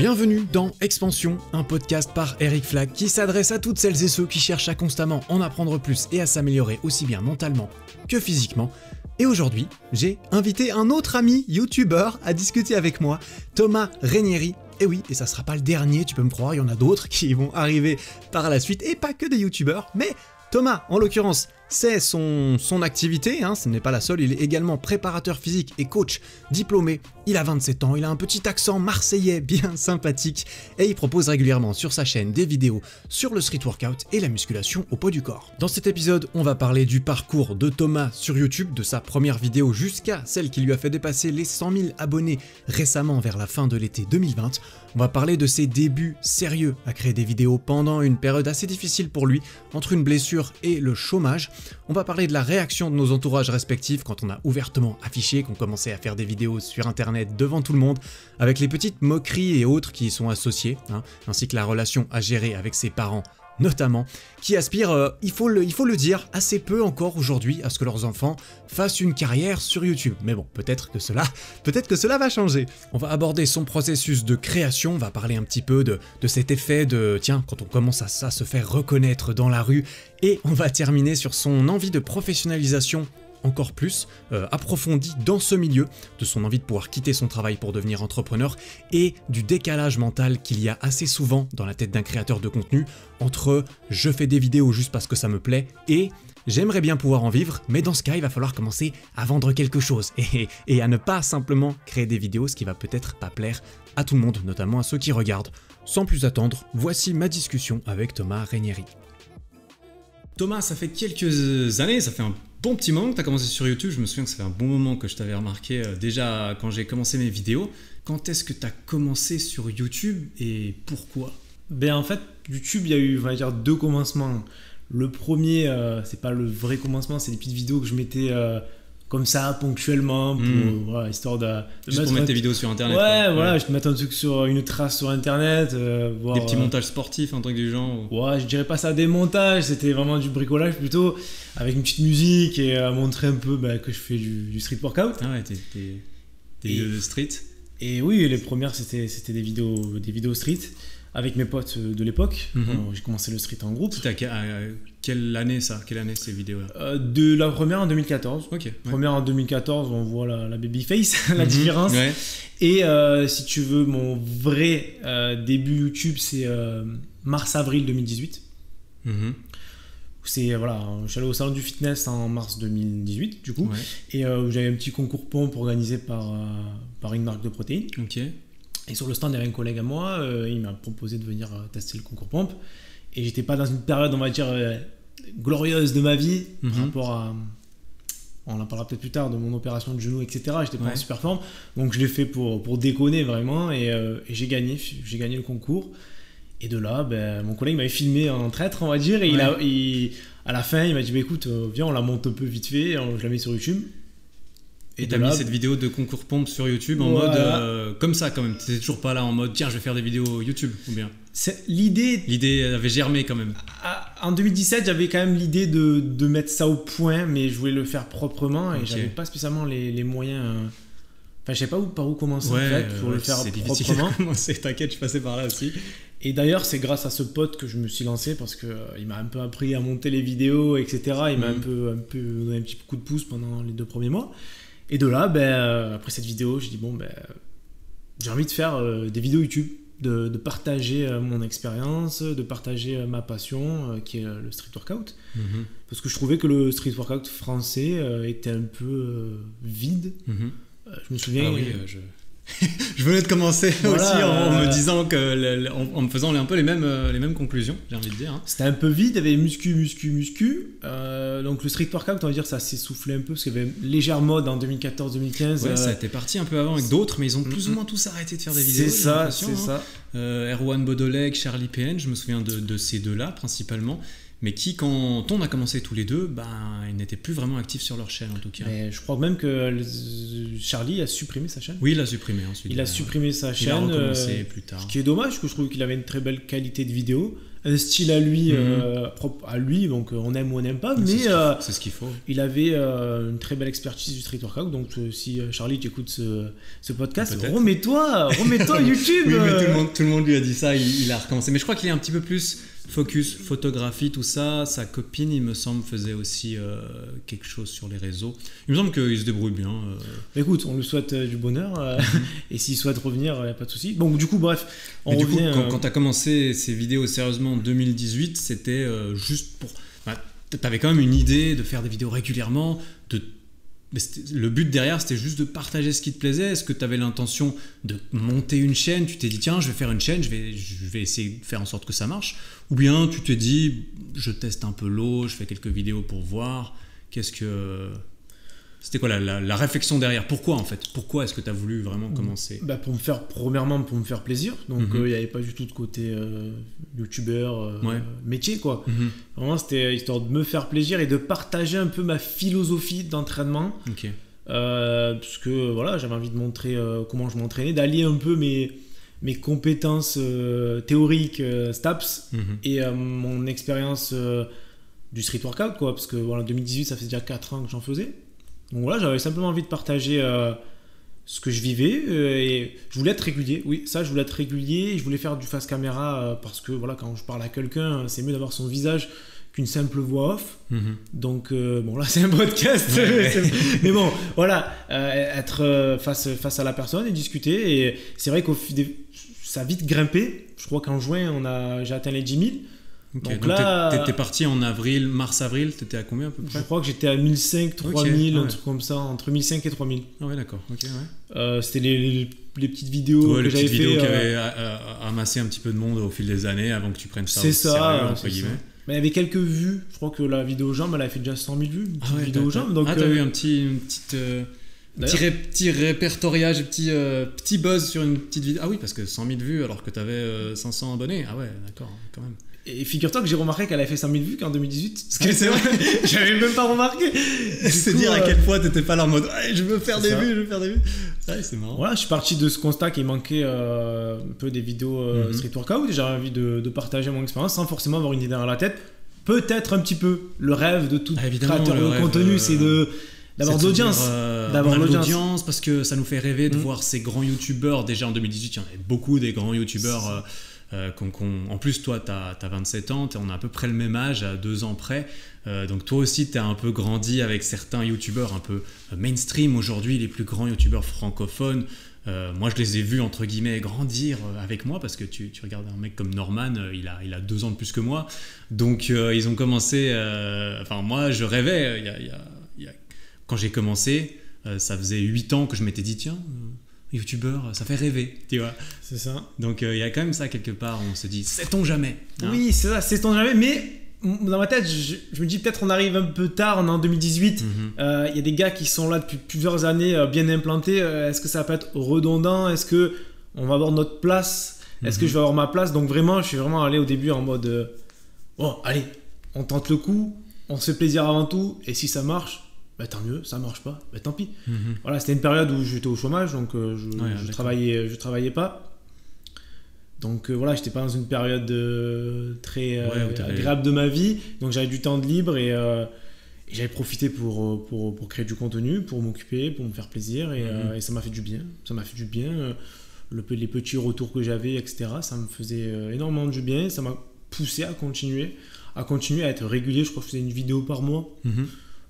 Bienvenue dans Expansion, un podcast par Eric Flag qui s'adresse à toutes celles et ceux qui cherchent à constamment en apprendre plus et à s'améliorer aussi bien mentalement que physiquement. Et aujourd'hui, j'ai invité un autre ami youtubeur à discuter avec moi, Thomas Ranieri. Et oui, et ça sera pas le dernier, tu peux me croire, il y en a d'autres qui vont arriver par la suite, et pas que des youtubeurs, mais Thomas, en l'occurrence, c'est son activité, ce n'est pas la seule, il est également préparateur physique et coach diplômé, il a 27 ans, il a un petit accent marseillais bien sympathique, et il propose régulièrement sur sa chaîne des vidéos sur le street workout et la musculation au poids du corps. Dans cet épisode, on va parler du parcours de Thomas sur YouTube, de sa première vidéo jusqu'à celle qui lui a fait dépasser les 100 000 abonnés récemment vers la fin de l'été 2020. On va parler de ses débuts sérieux à créer des vidéos pendant une période assez difficile pour lui, entre une blessure et le chômage. On va parler de la réaction de nos entourages respectifs quand on a ouvertement affiché qu'on commençait à faire des vidéos sur internet devant tout le monde, avec les petites moqueries et autres qui y sont associées, ainsi que la relation à gérer avec ses parents notamment, qui aspirent, il faut le dire, assez peu encore aujourd'hui à ce que leurs enfants fassent une carrière sur YouTube. Mais bon, peut-être que cela va changer. On va aborder son processus de création, on va parler un petit peu de cet effet de, tiens, quand on commence à se faire reconnaître dans la rue, et on va terminer sur son envie de professionnalisation encore plus approfondie dans ce milieu, de son envie de pouvoir quitter son travail pour devenir entrepreneur et du décalage mental qu'il y a assez souvent dans la tête d'un créateur de contenu entre je fais des vidéos juste parce que ça me plaît et j'aimerais bien pouvoir en vivre, mais dans ce cas il va falloir commencer à vendre quelque chose et à ne pas simplement créer des vidéos, ce qui va peut-être pas plaire à tout le monde, notamment à ceux qui regardent. Sans plus attendre, voici ma discussion avec Thomas Ranieri. Thomas, ça fait quelques années, ça fait un bon petit moment que tu as commencé sur YouTube. Je me souviens que ça fait un bon moment que je t'avais remarqué déjà quand j'ai commencé mes vidéos. Quand est-ce que tu as commencé sur YouTube et pourquoi ? En fait, YouTube, il y a eu, on va dire, deux commencements. Le premier, c'est pas le vrai commencement, c'est des petites vidéos que je mettais comme ça, ponctuellement, pour, voilà, histoire de juste pour mettre tes vidéos sur Internet. Ouais, voilà, je te mets un truc sur une trace sur Internet. Voir, des petits montages sportifs, un truc du genre. Ouais, je dirais pas ça des montages, c'était vraiment du bricolage plutôt, avec une petite musique et montrer un peu que je fais du street workout. Ah ouais, t'es vidéos de street. Et oui, les premières, c'était des vidéos street. Avec mes potes de l'époque, j'ai commencé le street en groupe. C'était à quelle année ça ? Quelle année ces vidéos-là ? De la première en 2014. Ok. Ouais. Première en 2014, on voit la baby face, la différence. Ouais. Et si tu veux, mon vrai début YouTube, c'est mars-avril 2018. C'est, voilà, je suis allé au salon du fitness en mars 2018, du coup. Ouais. Et j'avais un petit concours pompe organisé par une marque de protéines. Ok. Et sur le stand, il y avait un collègue à moi, il m'a proposé de venir tester le concours pompe. Et j'étais pas dans une période, on va dire, glorieuse de ma vie, par rapport à, on en parlera peut-être plus tard, de mon opération de genou, etc. J'étais pas en super forme, donc je l'ai fait pour déconner vraiment, et j'ai gagné le concours. Et de là, mon collègue m'avait filmé en traître, on va dire, et à la fin, il m'a dit, écoute, viens, on la monte un peu vite fait, je la mets sur YouTube. Et t'as mis cette vidéo de concours pompe sur YouTube en mode comme ça quand même. T'étais toujours pas là en mode tiens je vais faire des vidéos YouTube ou bien. L'idée avait germé quand même. En 2017 j'avais quand même l'idée de mettre ça au point, mais je voulais le faire proprement et j'avais pas spécialement les moyens. Enfin je sais pas par où commencer en fait pour le faire proprement. T'inquiète, je passais par là aussi. Et d'ailleurs c'est grâce à ce pote que je me suis lancé parce que il m'a un peu appris à monter les vidéos, etc. Il m'a un peu donné un petit coup de pouce pendant les 2 premiers mois. Et de là, après cette vidéo, j'ai dit j'ai envie de faire des vidéos YouTube, de partager mon expérience, de partager ma passion, qui est le street workout. Parce que je trouvais que le street workout français était un peu vide. Je me souviens... Ah oui, je venais de commencer aussi en me disant que en me faisant un peu les mêmes conclusions, j'ai envie de dire. C'était un peu vide, il y avait muscu. Donc le street workout, on va dire, ça s'essoufflait un peu parce qu'il y avait une légère mode en 2014-2015. Ouais, ça était parti un peu avant avec d'autres, mais ils ont plus ou moins tous arrêté de faire des vidéos. C'est ça. Erwan Bodolek, Charlie PN, je me souviens de ces deux-là principalement. mais qui, quand on a commencé tous les deux, ils n'étaient plus vraiment actifs sur leur chaîne en tout cas. Mais je crois même que Charlie a supprimé sa chaîne. Oui, il a supprimé ensuite. Il a supprimé sa chaîne. Il a recommencé plus tard. Ce qui est dommage, parce que je trouve qu'il avait une très belle qualité de vidéo, un style à lui, propre à lui, donc on aime ou on n'aime pas, mais c'est ce qu'il faut. Il avait une très belle expertise du street workout, donc si Charlie tu écoutes ce podcast, remets-toi YouTube. Oui, mais tout le monde lui a dit ça, il a recommencé. Mais je crois qu'il est un petit peu plus focus photographie, tout ça. Sa copine, il me semble, faisait aussi quelque chose sur les réseaux. Il me semble qu'il se débrouille bien. Écoute, on lui souhaite du bonheur, et s'il souhaite revenir, il n'y a pas de souci. Donc du coup, bref, on revient... Du coup, quand tu as commencé ces vidéos sérieusement en 2018, c'était juste pour... tu avais quand même une idée de faire des vidéos régulièrement, le but derrière, c'était juste de partager ce qui te plaisait. Est-ce que tu avais l'intention de monter une chaîne? Tu t'es dit, tiens, je vais faire une chaîne, je vais essayer de faire en sorte que ça marche. Ou bien tu t'es dit, je teste un peu l'eau, je fais quelques vidéos pour voir. C'était quoi la réflexion derrière? Pourquoi en fait? Pourquoi est-ce que tu as voulu vraiment commencer? Premièrement, pour me faire plaisir. Donc il n'y avait pas du tout de côté youtubeur, métier quoi. Vraiment, c'était histoire de me faire plaisir et de partager un peu ma philosophie d'entraînement. Ok. Parce que voilà, j'avais envie de montrer comment je m'entraînais, d'allier un peu mes compétences théoriques STAPS et mon expérience du street workout quoi. Parce que voilà, 2018, ça fait déjà 4 ans que j'en faisais. Donc voilà, j'avais simplement envie de partager ce que je vivais et je voulais être régulier. Oui, ça, je voulais être régulier et je voulais faire du face caméra parce que voilà, quand je parle à quelqu'un, c'est mieux d'avoir son visage qu'une simple voix off. Donc bon, là, c'est un podcast. Mais bon, voilà, être face à la personne et discuter. Et c'est vrai ça a vite grimpé. Je crois qu'en juin, j'ai atteint les 10 000. Okay, donc là, t'es parti en mars-avril, t'étais à combien à peu près? Je crois que j'étais à 1500, 3000, un truc comme ça, entre 1500 et 3000. Ah ouais, d'accord, ok, ouais. C'était les petites vidéos que j'avais fait. Les petites vidéos qui avaient amassé un petit peu de monde au fil des années avant que tu prennes ça au sérieux, entre guillemets. Mais il y avait quelques vues, je crois que la vidéo jambe, elle avait fait déjà 100 000 vues. Vidéo jambe, donc, t'as eu un petit répertoriage, petit buzz sur une petite vidéo. Ah oui, parce que 100 000 vues alors que t'avais 500 abonnés. Ah ouais, d'accord, quand même. Et figure-toi que j'ai remarqué qu'elle avait fait 100 000 vues qu'en 2018. Parce que c'est vrai, j'avais même pas remarqué. C'est dire à quel point t'étais pas là en mode je veux faire des vues, Ouais, c'est marrant. Voilà, je suis parti de ce constat qu'il manquait un peu des vidéos street workout. J'avais envie de partager mon expérience sans forcément avoir une idée dans la tête. Peut-être un petit peu. Le rêve de tout créateur de contenu, c'est d'avoir de l'audience. D'avoir l'audience parce que ça nous fait rêver de voir ces grands youtubeurs. Déjà en 2018, il y en avait beaucoup des grands youtubeurs. En plus, toi, t'as 27 ans, on a à peu près le même âge, à 2 ans près. Donc toi aussi, t'as un peu grandi avec certains youtubeurs un peu mainstream aujourd'hui, les plus grands youtubeurs francophones. Moi, je les ai vus, entre guillemets, grandir avec moi parce que tu regardes un mec comme Norman, il a 2 ans de plus que moi. Donc, ils ont commencé... moi, je rêvais. Quand j'ai commencé, ça faisait 8 ans que je m'étais dit, tiens... youtubeur, ça fait rêver, tu vois. C'est ça. Donc il y a quand même ça quelque part, on se dit, sait-on jamais hein. Oui, c'est ça, sait-on jamais, mais dans ma tête, je me dis peut-être on arrive un peu tard, on est en 2018, y a des gars qui sont là depuis plusieurs années, bien implantés, est-ce que ça va pas être redondant? Est-ce que on va avoir notre place? Est-ce que je vais avoir ma place? Donc vraiment, je suis vraiment allé au début en mode, bon, allez, on tente le coup, on se fait plaisir avant tout, et si ça marche, tant mieux, ça marche pas, tant pis. Voilà, c'était une période où j'étais au chômage, donc je travaillais pas. Donc voilà, j'étais pas dans une période très agréable de ma vie, donc j'avais du temps de libre et j'avais profité pour créer du contenu, pour m'occuper, pour me faire plaisir et ça m'a fait du bien. Ça m'a fait du bien. Les petits retours que j'avais, etc., ça me faisait énormément du bien. Ça m'a poussé à continuer à être régulier. Je crois que je faisais une vidéo par mois.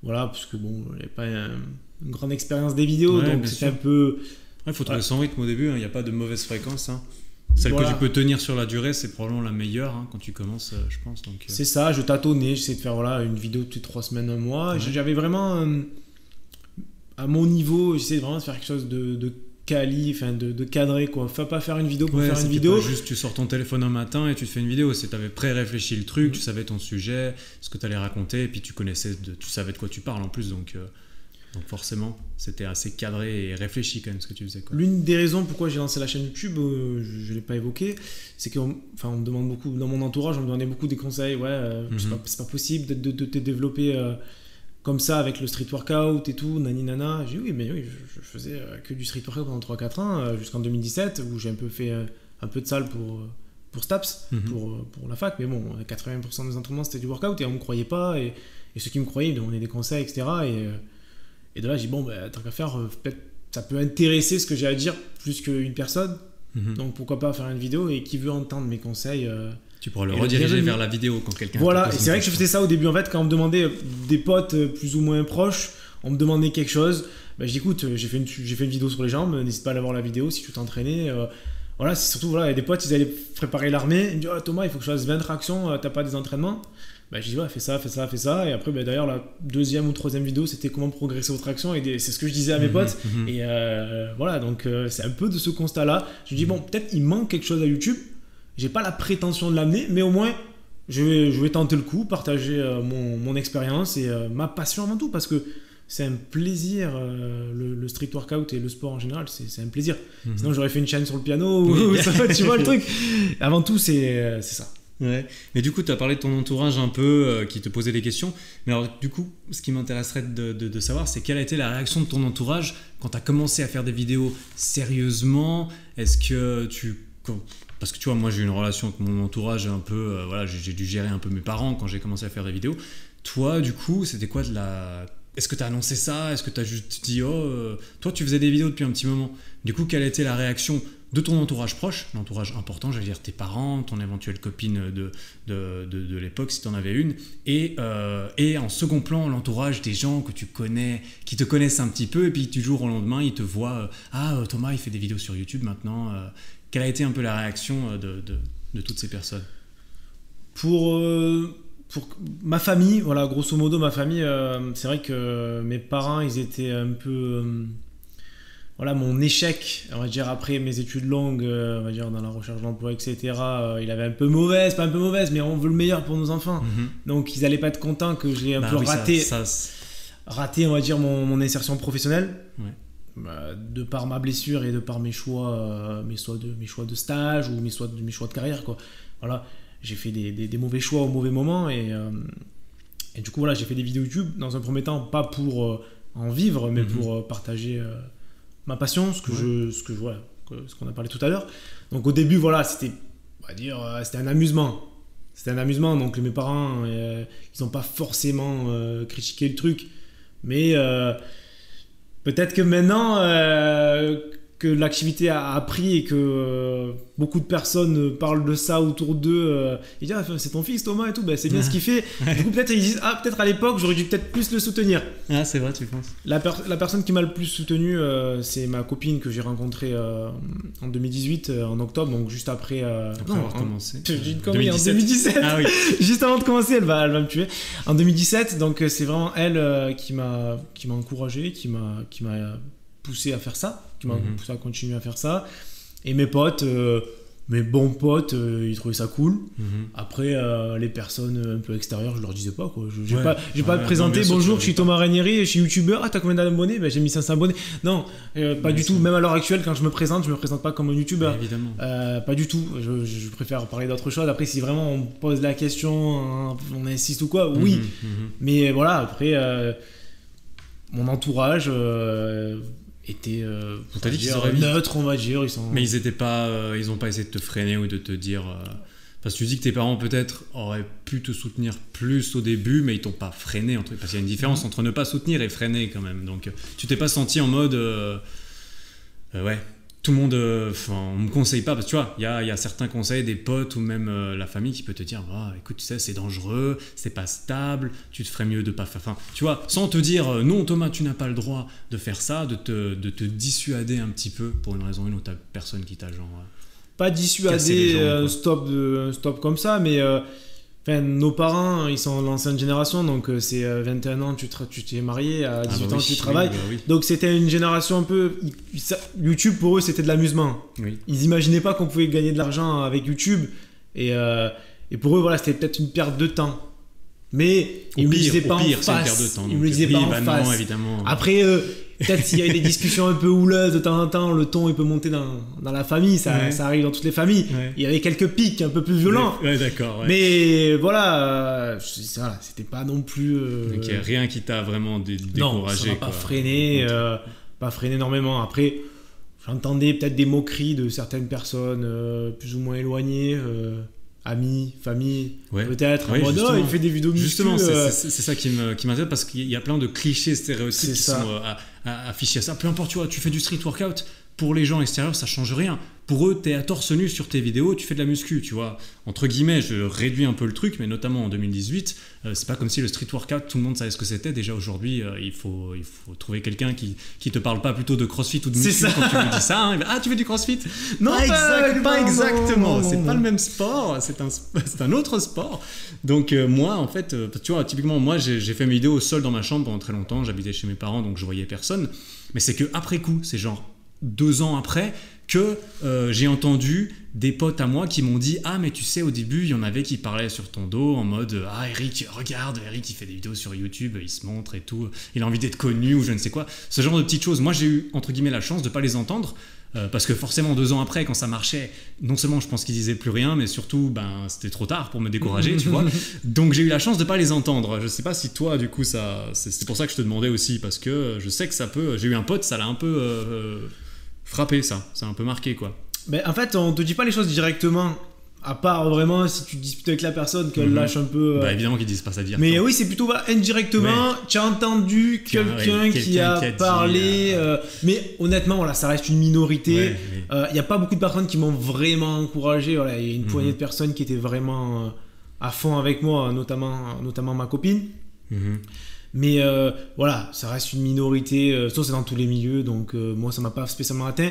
Voilà, parce que bon, j'avais pas une grande expérience des vidéos, donc c'était un peu... Il faut trouver son rythme au début, il n'y a pas de mauvaise fréquence. Celle que tu peux tenir sur la durée, c'est probablement la meilleure quand tu commences, je pense. Donc, c'est ça, je tâtonnais, j'essayais de faire une vidéo toutes les 3 semaines, un mois. J'avais vraiment, à mon niveau, j'essayais vraiment de faire quelque chose de quali, de cadré, quoi. Faut pas faire une vidéo pour faire une vidéo. Pas juste tu sors ton téléphone un matin et tu te fais une vidéo. Tu avais pré-réfléchi le truc, tu savais ton sujet, ce que tu allais raconter, et puis tu savais de quoi tu parles en plus. Donc Donc forcément, c'était assez cadré et réfléchi quand même ce que tu faisais, quoi. L'une des raisons pourquoi j'ai lancé la chaîne YouTube, je ne l'ai pas évoqué, c'est qu'on me demande beaucoup, dans mon entourage, on me donnait beaucoup des conseils. C'est pas possible de te développer comme ça avec le street workout et tout, nani nana. J'ai dit oui, je faisais que du street workout pendant 3-4 ans, jusqu'en 2017, où j'ai un peu fait un peu de salle pour STAPS, pour la fac. Mais bon, 80% des entraînements, c'était du workout et on ne me croyait pas. Et ceux qui me croyaient, ils me donnaient des conseils, etc. Et de là, j'ai dit, tant qu'à faire, peut-être ça peut intéresser ce que j'ai à dire plus qu'une personne. Donc pourquoi pas faire une vidéo, et qui veut entendre mes conseils, tu pourras le rediriger vers la vidéo quand quelqu'un... Voilà, et c'est vrai que je faisais ça au début. En fait, quand on me demandait des potes plus ou moins proches, on me demandait quelque chose, je dis écoute, j'ai fait une vidéo sur les jambes, n'hésite pas à aller voir la vidéo si tu t'entraînais. Voilà, c'est surtout, il y a des potes, ils allaient préparer l'armée, ils me disent Thomas, il faut que je fasse 20 tractions, t'as pas des entraînements? Je dis fais ça. Et après, d'ailleurs, la deuxième ou troisième vidéo, c'était comment progresser aux tractions, et c'est ce que je disais à mes potes. Et voilà, donc c'est un peu de ce constat-là. Je me dis peut-être il manque quelque chose à YouTube. J'ai pas la prétention de l'amener, mais au moins je vais tenter le coup, partager mon expérience et ma passion avant tout, parce que c'est un plaisir, le street workout et le sport en général, c'est un plaisir. Sinon j'aurais fait une chaîne sur le piano, tu vois le truc. Avant tout, c'est ça. Ouais. Mais du coup, tu as parlé de ton entourage un peu qui te posait des questions. Mais alors, du coup, ce qui m'intéresserait de savoir, c'est quelle a été la réaction de ton entourage quand tu as commencé à faire des vidéos sérieusement. Est-ce que parce que tu vois, moi j'ai une relation avec mon entourage un peu, j'ai dû gérer un peu mes parents quand j'ai commencé à faire des vidéos. Toi, du coup, c'était quoi Est-ce que tu as annoncé ça? Est-ce que tu as juste dit toi tu faisais des vidéos depuis un petit moment? Du coup, quelle a été la réaction de ton entourage proche, l'entourage important, j'allais dire tes parents, ton éventuelle copine de l'époque si tu en avais une, et en second plan, l'entourage des gens que tu connais, qui te connaissent un petit peu, et puis du jour au lendemain, ils te voient Thomas, il fait des vidéos sur YouTube maintenant. Quelle a été un peu la réaction de toutes ces personnes? Pour ma famille, voilà, grosso modo, ma famille, c'est vrai que mes parents, ils étaient un peu... mon échec, on va dire, après mes études longues, on va dire, dans la recherche d'emploi, etc., il avait pas un peu mauvaise, mais on veut le meilleur pour nos enfants. Donc, ils n'allaient pas être contents que j'ai un peu raté, on va dire, mon insertion professionnelle. Ouais. De par ma blessure et de par mes choix de stage ou mes choix de carrière, quoi. Voilà, j'ai fait des mauvais choix au mauvais moment, et du coup j'ai fait des vidéos YouTube dans un premier temps, pas pour en vivre, mais pour partager ma passion, ce qu'on a parlé tout à l'heure. Donc au début, c'était, on va dire, c'était un amusement. Donc mes parents, ils n'ont pas forcément critiqué le truc, mais peut-être que maintenant que l'activité a pris et que beaucoup de personnes parlent de ça autour d'eux, ils disent c'est ton fils Thomas et tout, c'est bien ce qu'il fait. Du coup peut-être ils disent peut-être à l'époque j'aurais dû peut-être plus le soutenir. Ah, c'est vrai, tu penses? La personne qui m'a le plus soutenu, c'est ma copine que j'ai rencontrée en 2018, en octobre, donc juste après avoir commencé. J'ai une connerie, en 2017. Ah oui. Juste avant de commencer, elle va me tuer. En 2017, donc c'est vraiment elle qui m'a encouragé, qui m'a poussé à faire ça, qui m'a poussé à continuer à faire ça. Et mes potes, mes bons potes, ils trouvaient ça cool. Après, les personnes un peu extérieures, je leur disais pas, quoi. Je vais pas te présenter, bonjour, je suis Thomas Ranieri, je suis youtubeur. Ah, t'as combien d'abonnés? J'ai mis 500 abonnés. Non, pas du tout. Même à l'heure actuelle, quand je me présente pas comme un youtubeur. Évidemment. Pas du tout. Je préfère parler d'autre chose. Après, si vraiment on me pose la question, on insiste ou quoi, oui. Mais voilà, après, mon entourage était neutre, on va dire. Mais ils ont pas essayé de te freiner ou de te dire... Parce que tu dis que tes parents peut-être auraient pu te soutenir plus au début, mais ils t'ont pas freiné. Parce qu'il y a une différence entre ne pas soutenir et freiner quand même. Donc tu t'es pas senti en mode... tout le monde... on me conseille pas. Parce que tu vois, il y a certains conseils des potes ou même la famille qui peut te dire écoute, tu sais, c'est dangereux, c'est pas stable, tu te ferais mieux de pas faire... tu vois, sans te dire non Thomas, tu n'as pas le droit de faire ça, de te dissuader un petit peu pour une raison ou une autre, personne qui t'a genre... pas dissuader, stop comme ça, mais nos parents, ils sont de l'ancienne génération, donc c'est 21 ans, tu t'es marié, à 18 ans, tu travailles. Oui. Donc c'était une génération un peu... YouTube, pour eux, c'était de l'amusement. Oui. Ils n'imaginaient pas qu'on pouvait gagner de l'argent avec YouTube. Et pour eux, c'était peut-être une perte de temps. Mais il me le disait pas en c'est une perte de face. temps. Il me le disait pas en non, face. évidemment. Après, peut-être s'il y a eu des discussions un peu houleuses de temps en temps, le ton il peut monter dans la famille, ça arrive dans toutes les familles. Ouais. Il y avait quelques pics un peu plus violents. Ouais, d'accord. Ouais. Mais voilà, c'était pas non plus. Donc, rien qui t'a vraiment découragé. Non, ça m'a pas freiné, pas freiné énormément. Après, j'entendais peut-être des moqueries de certaines personnes plus ou moins éloignées. Amis, famille, peut-être. Ouais, il fait des vidéos muscu. Justement, c'est ça qui m'intéresse parce qu'il y a plein de clichés, stéréotypes qui sont affichés à ça. Peu importe, tu fais du street workout, pour les gens extérieurs, ça change rien. Pour eux, t'es à torse nu sur tes vidéos, tu fais de la muscu, tu vois. Entre guillemets, je réduis un peu le truc, mais notamment en 2018, c'est pas comme si le street workout, tout le monde savait ce que c'était. Déjà aujourd'hui, il faut trouver quelqu'un qui te parle pas plutôt de crossfit ou de muscu quand tu lui dis ça. Hein. Ah, tu fais du crossfit? Non, pas exactement. C'est pas le même sport, c'est un autre sport. Donc moi, en fait, tu vois, typiquement, moi, j'ai fait mes vidéos au sol dans ma chambre pendant très longtemps. J'habitais chez mes parents, donc je voyais personne. Mais c'est que après coup, c'est genre 2 ans après que j'ai entendu des potes à moi qui m'ont dit « Ah, mais tu sais, au début, il y en avait qui parlaient sur ton dos en mode « Ah, Eric, regarde, Eric, il fait des vidéos sur YouTube, il se montre et tout, il a envie d'être connu ou je ne sais quoi. » Ce genre de petites choses. Moi, j'ai eu, entre guillemets, la chance de ne pas les entendre parce que forcément, 2 ans après, quand ça marchait, non seulement je pense qu'ils disaient plus rien, mais surtout, c'était trop tard pour me décourager, tu vois. Donc, j'ai eu la chance de ne pas les entendre. Je ne sais pas si toi, du coup, c'est pour ça que je te demandais aussi parce que je sais que ça peut... J'ai eu un pote, ça l'a un peu... frappé, ça a un peu marqué quoi. Mais en fait, on te dit pas les choses directement, à part vraiment si tu disputes avec la personne qu'elle lâche un peu. Évidemment qu'ils disent pas ça dire. Mais oui, c'est plutôt indirectement. Tu as entendu quelqu'un qui a parlé. Mais honnêtement, voilà, ça reste une minorité. Il y a pas beaucoup de personnes qui m'ont vraiment encouragé. Voilà, il y a une poignée de personnes qui étaient vraiment à fond avec moi, notamment ma copine. Mais voilà, ça reste une minorité, ça c'est dans tous les milieux, donc moi ça m'a pas spécialement atteint.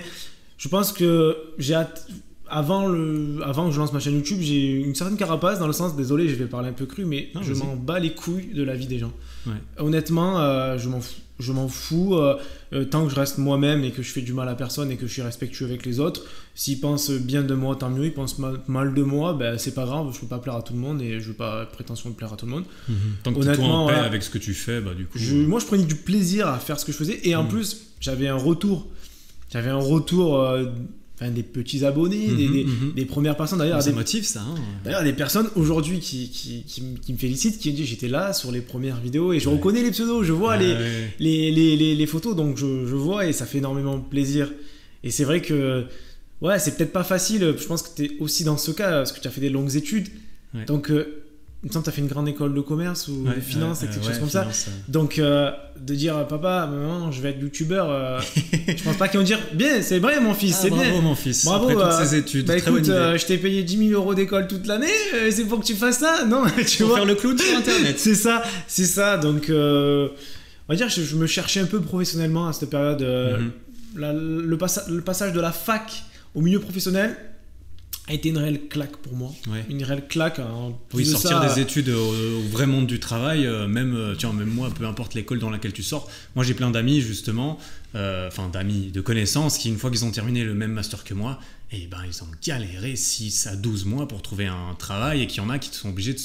Je pense que avant que je lance ma chaîne YouTube, j'ai une certaine carapace dans le sens, désolé, je vais parler un peu cru, mais je m'en bats les couilles de la vie des gens. Honnêtement, je m'en fous tant que je reste moi-même et que je fais du mal à personne et que je suis respectueux avec les autres. S'ils pensent bien de moi, tant mieux. Ils pensent mal de moi, c'est pas grave. Je peux pas plaire à tout le monde et je veux pas prétention de plaire à tout le monde. Tant que tu es en paix avec ce que tu fais, du coup. Moi, je prenais du plaisir à faire ce que je faisais et en plus, j'avais un retour. Des petits abonnés, des premières personnes d'ailleurs. Ça motive ça. Hein. D'ailleurs, des personnes aujourd'hui qui me félicitent, qui me disent j'étais là sur les premières vidéos et je reconnais les pseudos, je vois les photos, donc je vois et ça fait énormément plaisir. Et c'est vrai que c'est peut-être pas facile. Je pense que tu es aussi dans ce cas parce que tu as fait des longues études. Donc, il me semble que tu as fait une grande école de commerce ou de finance, quelque chose comme ça. Donc, de dire papa, maman, je vais être youtubeur, je pense pas qu'ils vont dire bien, c'est vrai mon fils, c'est bravo, bien. Bravo mon fils, bravo, après toutes ces études. Très écoute, je t'ai payé 10 000 € d'école toute l'année, c'est pour que tu fasses ça, non? Pour faire le clown sur internet. C'est ça. Donc, on va dire, je me cherchais un peu professionnellement à cette période. Le passage de la fac au milieu professionnel a été une réelle claque pour moi. Une réelle claque. Sortir des études au vrai monde du travail, même moi, peu importe l'école dans laquelle tu sors. Moi, j'ai plein d'amis, justement, d'amis, de connaissances, qui, une fois qu'ils ont terminé le même master que moi, ils ont galéré 6 à 12 mois pour trouver un travail et qu'il y en a qui sont obligés de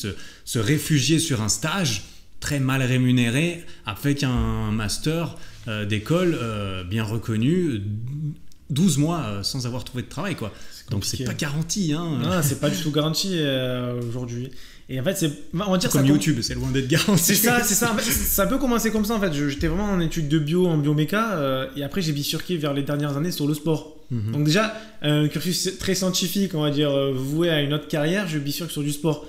se réfugier sur un stage très mal rémunéré avec un master d'école bien reconnu, 12 mois sans avoir trouvé de travail, quoi. Donc c'est pas garanti, hein. Non, c'est pas du tout garanti aujourd'hui. Et en fait, on va dire comme ça YouTube, c'est loin d'être garanti. C'est ça. En fait, ça peut commencer comme ça. En fait, j'étais vraiment en études de bio, en bioméca, et après j'ai bifurqué vers les dernières années sur le sport. Donc déjà, un cursus très scientifique, on va dire voué à une autre carrière, je bifurque sur du sport.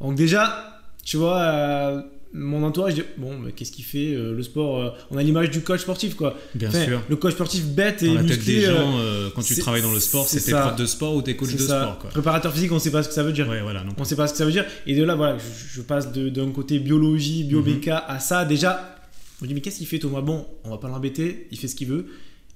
Donc déjà, tu vois. Mon entourage dit mais qu'est-ce qu'il fait le sport, on a l'image du coach sportif, quoi. Bien sûr. Le coach sportif bête et dans la musclé, tête des gens, quand tu travailles dans le sport, c'est tes profs de sport ou tes coachs de sport, quoi. Préparateur physique, on sait pas ce que ça veut dire. On sait pas ce que ça veut dire. Et de là, voilà, je passe d'un côté biologie, bioméca à ça. Déjà, je me dis mais qu'est-ce qu'il fait, Thomas? Bon, on va pas l'embêter, il fait ce qu'il veut.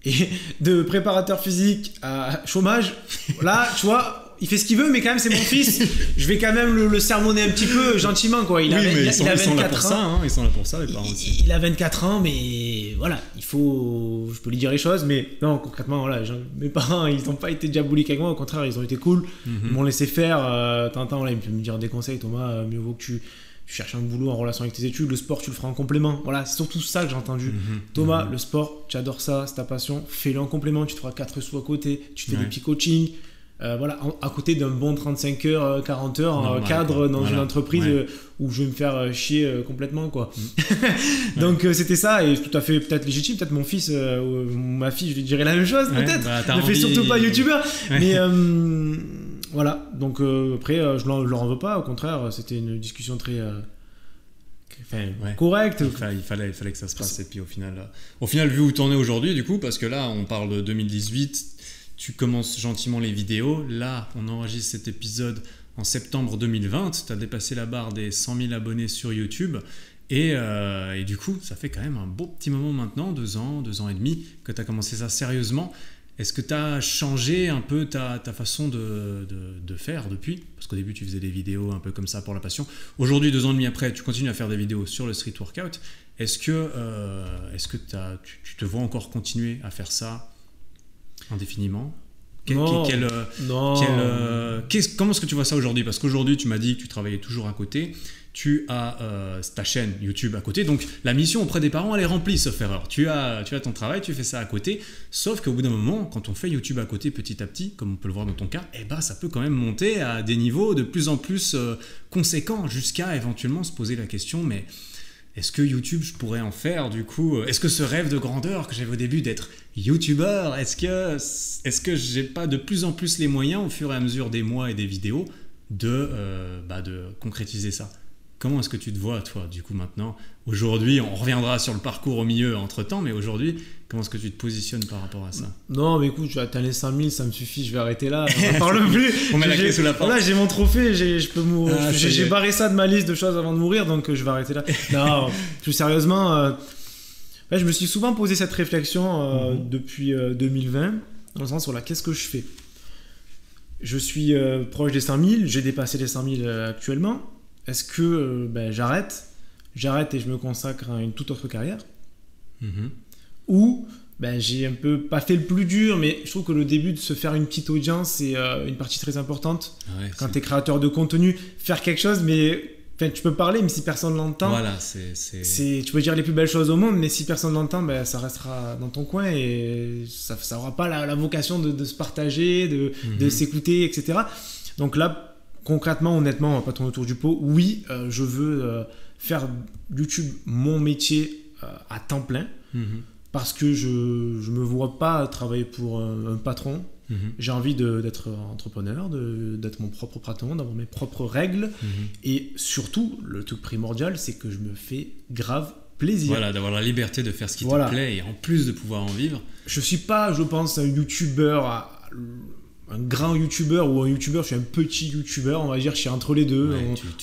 Et de préparateur physique à chômage, là, tu vois. Il fait ce qu'il veut, mais quand même, c'est mon fils. Je vais quand même le sermonner un petit peu, gentiment, quoi. Il a 24 ans. Ils sont là pour ça, les parents aussi. Il a 24 ans, mais voilà, je peux lui dire les choses, mais non, concrètement, voilà, mes parents, ils n'ont pas été diaboliques avec moi, au contraire, ils ont été cool. Ils m'ont laissé faire. T'entends, là, ils peuvent me dire des conseils, Thomas, mieux vaut que tu cherches un boulot en relation avec tes études, le sport tu le feras en complément. Voilà, c'est surtout ça que j'ai entendu. Thomas, le sport, tu adores ça, c'est ta passion, fais-le en complément, tu te feras 4 sous à côté, tu fais des petits coachings. Voilà, à côté d'un bon 35 heures, 40 heures, normal, cadre dans une entreprise où je vais me faire chier complètement, quoi. Donc c'était ça, et tout à fait peut-être légitime. Peut-être mon fils ou ma fille, je lui dirais la même chose, peut-être. Ne fais surtout pas youtubeur. Mais voilà, donc après, je leur en veux pas, au contraire, c'était une discussion très... correcte. Il fallait que ça se passe. Et puis au final, vu où tu en es aujourd'hui, du coup, parce que là, on parle de 2018... Tu commences gentiment les vidéos. Là, on enregistre cet épisode en septembre 2020. Tu as dépassé la barre des 100 000 abonnés sur YouTube. Et du coup, ça fait quand même un beau petit moment maintenant, 2 ans et demi, que tu as commencé ça sérieusement. Est-ce que tu as changé un peu ta façon de faire depuis ? Parce qu'au début, tu faisais des vidéos un peu comme ça pour la passion. Aujourd'hui, 2 ans et demi après, tu continues à faire des vidéos sur le street workout. Est-ce que tu te vois encore continuer à faire ça indéfiniment ? Comment est-ce que tu vois ça aujourd'hui ? Parce qu'aujourd'hui, tu m'as dit que tu travaillais toujours à côté. Tu as ta chaîne YouTube à côté. Donc, la mission auprès des parents, elle est remplie, sauf erreur. Tu as ton travail, tu fais ça à côté. Sauf qu'au bout d'un moment, quand on fait YouTube à côté petit à petit, comme on peut le voir dans ton cas, ça peut quand même monter à des niveaux de plus en plus conséquents, jusqu'à éventuellement se poser la question, mais est-ce que YouTube, je pourrais en faire du coup ? Est-ce que ce rêve de grandeur que j'avais au début d'être YouTubeur, est-ce que j'ai pas de plus en plus les moyens au fur et à mesure des mois et des vidéos de concrétiser ça ? Comment est-ce que tu te vois, toi, du coup, maintenant ? Aujourd'hui, on reviendra sur le parcours au milieu entre-temps, mais aujourd'hui, comment est-ce que tu te positionnes par rapport à ça ? Non, mais écoute, j'ai atteint les 5000, ça me suffit, je vais arrêter là. On ne parle plus. On met la clé sous la porte. Là, j'ai mon trophée, je peux mourir. J'ai barré ça de ma liste de choses avant de mourir, donc je vais arrêter là. Non, plus sérieusement, je me suis souvent posé cette réflexion depuis 2020, dans le sens sur qu'est-ce que je fais ? Je suis proche des 5000, j'ai dépassé les 5000 actuellement. Est-ce que j'arrête et je me consacre à une toute autre carrière ou j'ai un peu pas fait le plus dur, mais je trouve que le début de se faire une petite audience, c'est une partie très importante. Quand tu es créateur de contenu, faire quelque chose, mais tu peux parler, mais si personne l'entend, voilà, tu peux dire les plus belles choses au monde, mais si personne l'entend, ça restera dans ton coin et ça aura pas la vocation de se partager, de s'écouter, etc. Donc là, concrètement, honnêtement, on va pas tourner autour du pot. Oui, je veux faire YouTube mon métier à temps plein parce que je me vois pas travailler pour un patron. J'ai envie d'être entrepreneur, d'être mon propre patron, d'avoir mes propres règles. Et surtout, le truc primordial, c'est que je me fais grave plaisir. Voilà, d'avoir la liberté de faire ce qui te plaît et en plus de pouvoir en vivre. Je suis pas, je pense, un youtubeur... un grand youtubeur ou un youtubeur, je suis un petit youtubeur, on va dire, je suis entre les deux,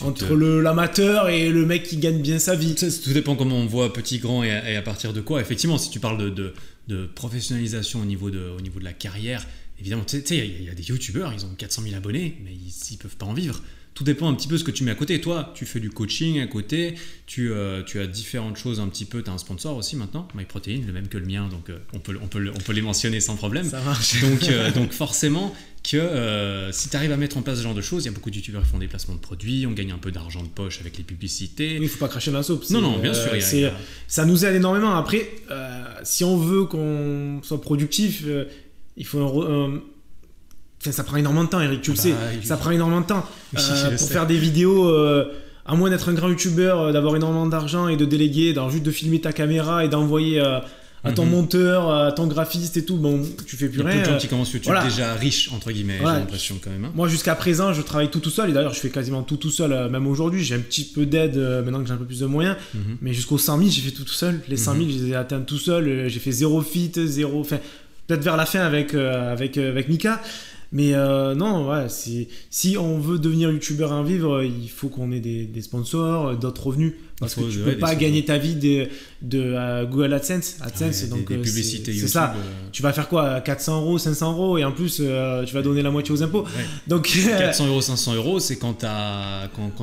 entre l'amateur et le mec qui gagne bien sa vie. Tout dépend comment on voit petit, grand et à partir de quoi. Effectivement, si tu parles de professionnalisation au niveau de la carrière, évidemment, tu sais, il y a des youtubeurs, ils ont 400 000 abonnés, mais ils peuvent pas en vivre. Tout dépend un petit peu de ce que tu mets à côté. Toi, tu fais du coaching à côté, tu as différentes choses un petit peu. Tu as un sponsor aussi maintenant, MyProtein, le même que le mien, donc on peut les mentionner sans problème. Ça marche. Donc forcément, que si tu arrives à mettre en place ce genre de choses, il y a beaucoup de youtubeurs qui font des placements de produits, on gagne un peu d'argent de poche avec les publicités. Oui, il ne faut pas cracher dans la soupe. Non, bien sûr. Ça nous aide énormément. Après, si on veut qu'on soit productif, il faut ça prend énormément de temps, Eric, tu le sais. Ça prend énormément de temps. Pour faire des vidéos, à moins d'être un grand youtubeur, d'avoir énormément d'argent et de déléguer, juste de filmer ta caméra et d'envoyer à ton monteur, à ton graphiste et tout, tu fais plus rien. Il y a peu de gens qui commencent YouTube déjà riches, entre guillemets, j'ai l'impression quand même. Moi, jusqu'à présent, je travaille tout seul. Et d'ailleurs, je fais quasiment tout seul, même aujourd'hui. J'ai un petit peu d'aide maintenant que j'ai un peu plus de moyens. Mais jusqu'aux 100 000, j'ai fait tout seul. Les 100 000, je les ai atteints tout seul. J'ai fait 0 feat, 0... Enfin, peut-être vers la fin avec Mika. Mais non, si on veut devenir youtubeur à en vivre, il faut qu'on ait des sponsors, d'autres revenus. Parce que tu ne peux pas gagner ta vie de Google AdSense. Donc, des publicités YouTube. C'est ça. Tu vas faire quoi ? 400 euros, 500 euros et en plus, tu vas donner la moitié aux impôts. Ouais. Donc, 400 euros, 500 euros, c'est quand